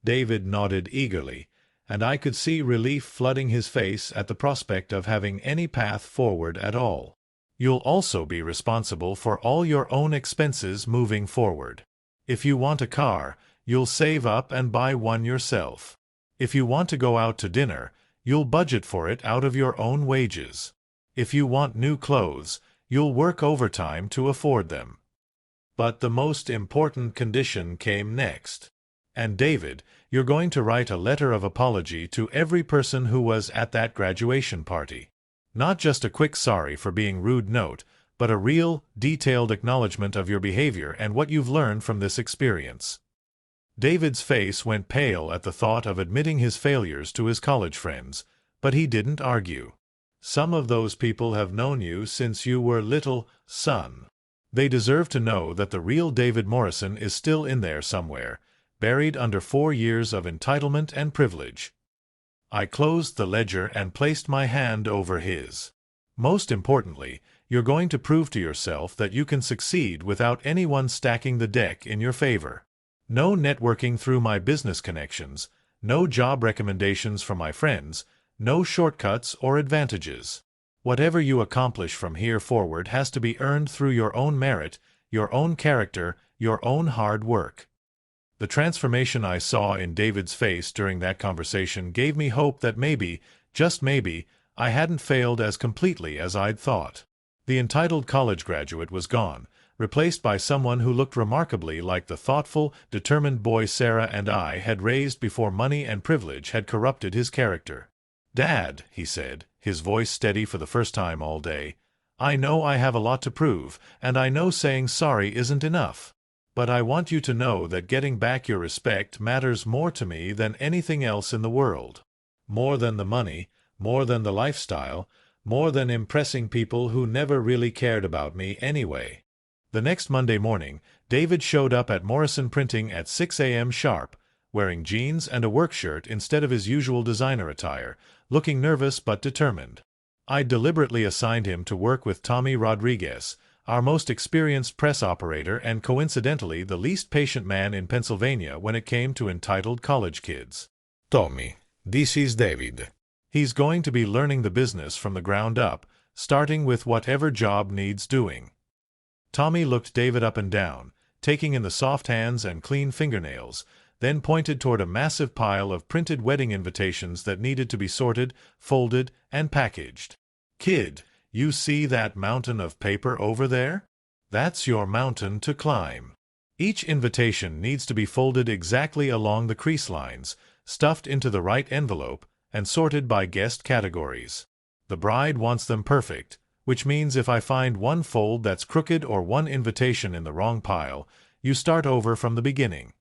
David nodded eagerly, and I could see relief flooding his face at the prospect of having any path forward at all. You'll also be responsible for all your own expenses moving forward. If you want a car, you'll save up and buy one yourself. If you want to go out to dinner, you'll budget for it out of your own wages. If you want new clothes, you'll work overtime to afford them. But the most important condition came next. And David, you're going to write a letter of apology to every person who was at that graduation party. Not just a quick sorry for being rude note, but a real, detailed acknowledgement of your behavior and what you've learned from this experience. David's face went pale at the thought of admitting his failures to his college friends, but he didn't argue. Some of those people have known you since you were little, son. They deserve to know that the real David Morrison is still in there somewhere, buried under 4 years of entitlement and privilege. I closed the ledger and placed my hand over his. Most importantly, you're going to prove to yourself that you can succeed without anyone stacking the deck in your favor. No networking through my business connections, no job recommendations from my friends, no shortcuts or advantages. Whatever you accomplish from here forward has to be earned through your own merit, your own character, your own hard work. The transformation I saw in David's face during that conversation gave me hope that maybe, just maybe, I hadn't failed as completely as I'd thought. The entitled college graduate was gone, replaced by someone who looked remarkably like the thoughtful, determined boy Sarah and I had raised before money and privilege had corrupted his character. "Dad," he said, his voice steady for the first time all day, "I know I have a lot to prove, and I know saying sorry isn't enough. But I want you to know that getting back your respect matters more to me than anything else in the world. More than the money, more than the lifestyle, more than impressing people who never really cared about me anyway." The next Monday morning, David showed up at Morrison Printing at 6 a.m. sharp, wearing jeans and a work shirt instead of his usual designer attire, looking nervous but determined. I deliberately assigned him to work with Tommy Rodriguez, our most experienced press operator and coincidentally the least patient man in Pennsylvania when it came to entitled college kids. Tommy, this is David. He's going to be learning the business from the ground up, starting with whatever job needs doing. Tommy looked David up and down, taking in the soft hands and clean fingernails, then pointed toward a massive pile of printed wedding invitations that needed to be sorted, folded, and packaged. "Kid, you see that mountain of paper over there? That's your mountain to climb. Each invitation needs to be folded exactly along the crease lines, stuffed into the right envelope, and sorted by guest categories. The bride wants them perfect, which means if I find one fold that's crooked or one invitation in the wrong pile, you start over from the beginning."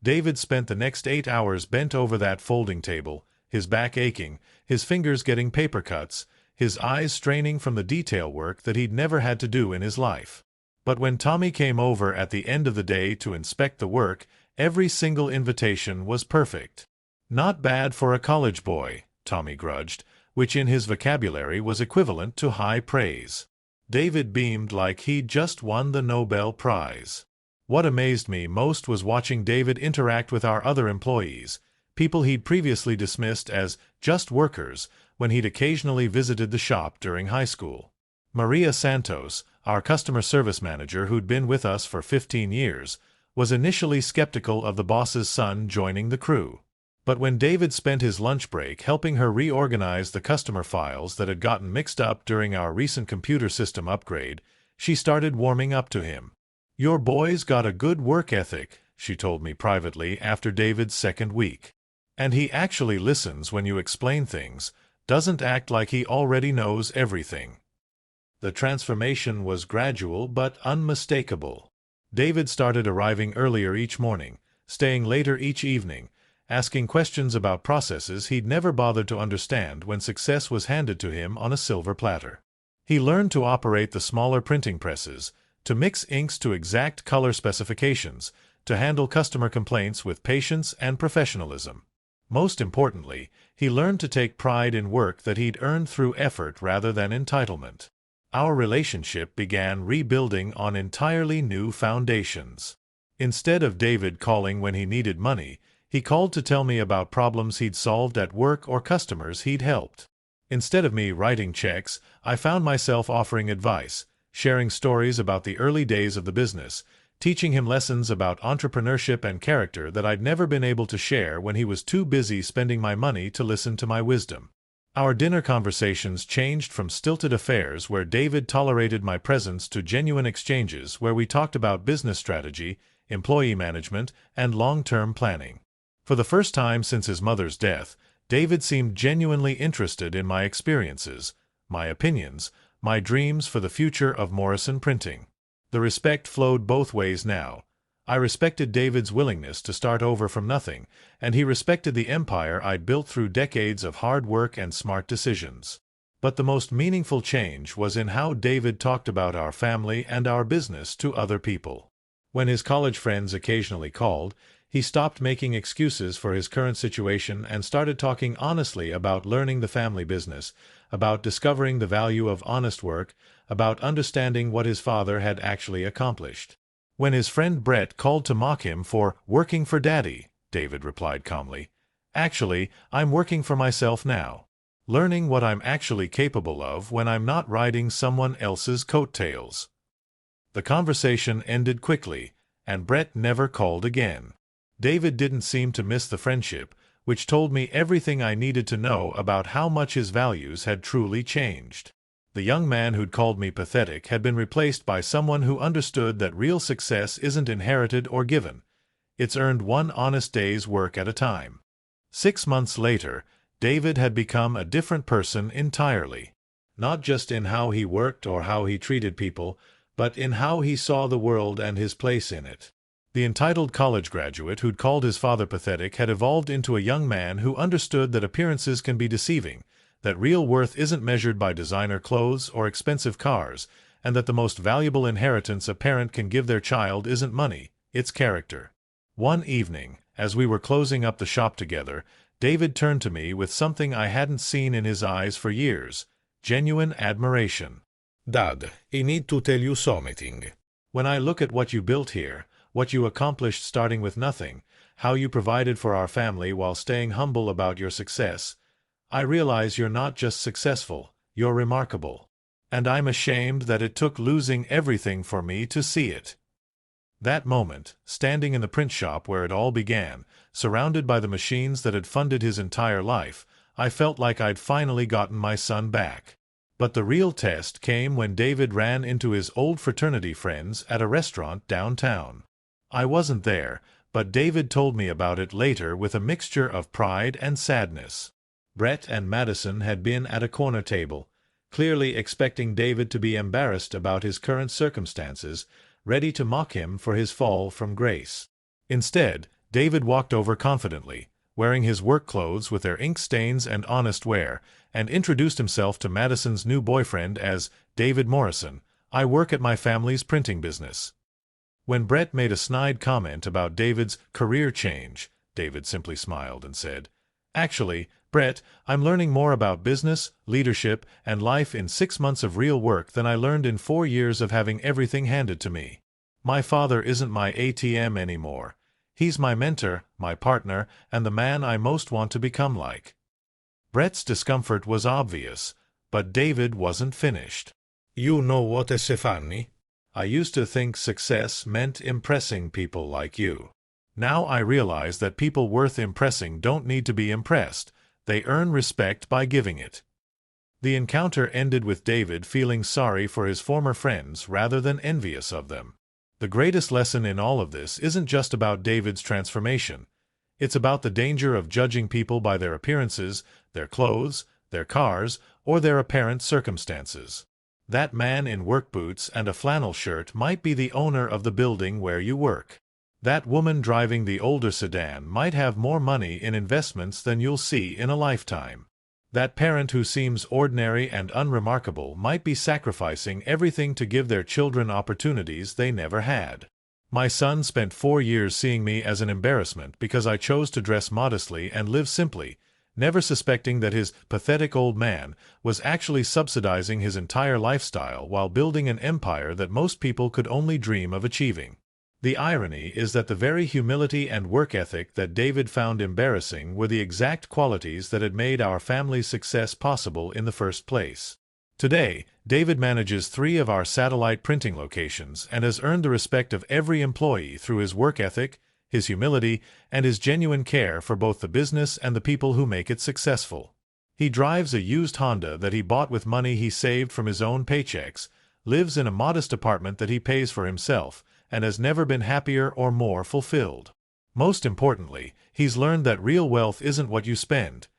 David spent the next 8 hours bent over that folding table, his back aching, his fingers getting paper cuts, his eyes straining from the detail work that he'd never had to do in his life. But when Tommy came over at the end of the day to inspect the work, every single invitation was perfect. "Not bad for a college boy," Tommy grudged, which in his vocabulary was equivalent to high praise. David beamed like he'd just won the Nobel Prize. What amazed me most was watching David interact with our other employees, people he'd previously dismissed as just workers when he'd occasionally visited the shop during high school. Maria Santos, our customer service manager who'd been with us for 15 years, was initially skeptical of the boss's son joining the crew. But when David spent his lunch break helping her reorganize the customer files that had gotten mixed up during our recent computer system upgrade, she started warming up to him. "Your boy's got a good work ethic," she told me privately after David's second week. "And he actually listens when you explain things, doesn't act like he already knows everything." The transformation was gradual but unmistakable. David started arriving earlier each morning, staying later each evening, asking questions about processes he'd never bothered to understand when success was handed to him on a silver platter. He learned to operate the smaller printing presses, to mix inks to exact color specifications, to handle customer complaints with patience and professionalism. Most importantly, he learned to take pride in work that he'd earned through effort rather than entitlement. Our relationship began rebuilding on entirely new foundations. Instead of David calling when he needed money, he called to tell me about problems he'd solved at work or customers he'd helped. Instead of me writing checks, I found myself offering advice, sharing stories about the early days of the business, teaching him lessons about entrepreneurship and character that I'd never been able to share when he was too busy spending my money to listen to my wisdom. Our dinner conversations changed from stilted affairs where David tolerated my presence to genuine exchanges where we talked about business strategy, employee management, and long-term planning. For the first time since his mother's death, David seemed genuinely interested in my experiences, my opinions, my dreams for the future of Morrison Printing. The respect flowed both ways now. I respected David's willingness to start over from nothing, and he respected the empire I'd built through decades of hard work and smart decisions. But the most meaningful change was in how David talked about our family and our business to other people. When his college friends occasionally called, he stopped making excuses for his current situation and started talking honestly about learning the family business, about discovering the value of honest work, about understanding what his father had actually accomplished. When his friend Brett called to mock him for working for Daddy, David replied calmly, "Actually, I'm working for myself now. Learning what I'm actually capable of when I'm not riding someone else's coattails." The conversation ended quickly, and Brett never called again. David didn't seem to miss the friendship, which told me everything I needed to know about how much his values had truly changed. The young man who'd called me pathetic had been replaced by someone who understood that real success isn't inherited or given. It's earned one honest day's work at a time. 6 months later, David had become a different person entirely. Not just in how he worked or how he treated people, but in how he saw the world and his place in it. The entitled college graduate who'd called his father pathetic had evolved into a young man who understood that appearances can be deceiving, that real worth isn't measured by designer clothes or expensive cars, and that the most valuable inheritance a parent can give their child isn't money, it's character. One evening, as we were closing up the shop together, David turned to me with something I hadn't seen in his eyes for years: genuine admiration. Dad, I need to tell you something. When I look at what you built here, what you accomplished starting with nothing, how you provided for our family while staying humble about your success, I realize you're not just successful, you're remarkable. And I'm ashamed that it took losing everything for me to see it. That moment, standing in the print shop where it all began, surrounded by the machines that had funded his entire life, I felt like I'd finally gotten my son back. But the real test came when David ran into his old fraternity friends at a restaurant downtown. I wasn't there, but David told me about it later with a mixture of pride and sadness. Brett and Madison had been at a corner table, clearly expecting David to be embarrassed about his current circumstances, ready to mock him for his fall from grace. Instead, David walked over confidently, wearing his work clothes with their ink stains and honest wear, and introduced himself to Madison's new boyfriend as David Morrison. I work at my family's printing business. When Brett made a snide comment about David's career change, David simply smiled and said, "Actually, Brett, I'm learning more about business, leadership, and life in 6 months of real work than I learned in 4 years of having everything handed to me. My father isn't my ATM anymore. He's my mentor, my partner, and the man I most want to become like." Brett's discomfort was obvious, but David wasn't finished. You know what is funny? I used to think success meant impressing people like you. Now I realize that people worth impressing don't need to be impressed. They earn respect by giving it. The encounter ended with David feeling sorry for his former friends rather than envious of them. The greatest lesson in all of this isn't just about David's transformation. It's about the danger of judging people by their appearances, their clothes, their cars, or their apparent circumstances. That man in work boots and a flannel shirt might be the owner of the building where you work. That woman driving the older sedan might have more money in investments than you'll see in a lifetime. That parent who seems ordinary and unremarkable might be sacrificing everything to give their children opportunities they never had. My son spent 4 years seeing me as an embarrassment because I chose to dress modestly and live simply, never suspecting that his pathetic old man was actually subsidizing his entire lifestyle while building an empire that most people could only dream of achieving. The irony is that the very humility and work ethic that David found embarrassing were the exact qualities that had made our family's success possible in the first place. Today, David manages 3 of our satellite printing locations and has earned the respect of every employee through his work ethic, his humility, and his genuine care for both the business and the people who make it successful. He drives a used Honda that he bought with money he saved from his own paychecks, lives in a modest apartment that he pays for himself, and has never been happier or more fulfilled. Most importantly, he's learned that real wealth isn't what you spend.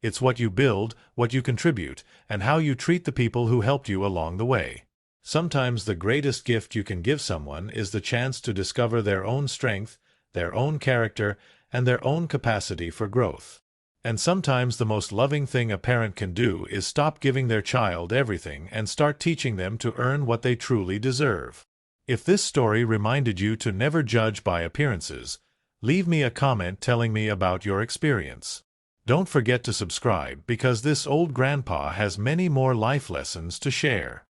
It's what you build, what you contribute, and how you treat the people who helped you along the way. Sometimes the greatest gift you can give someone is the chance to discover their own strength, their own character, and their own capacity for growth. And sometimes the most loving thing a parent can do is stop giving their child everything and start teaching them to earn what they truly deserve. If this story reminded you to never judge by appearances, leave me a comment telling me about your experience. Don't forget to subscribe because this old grandpa has many more life lessons to share.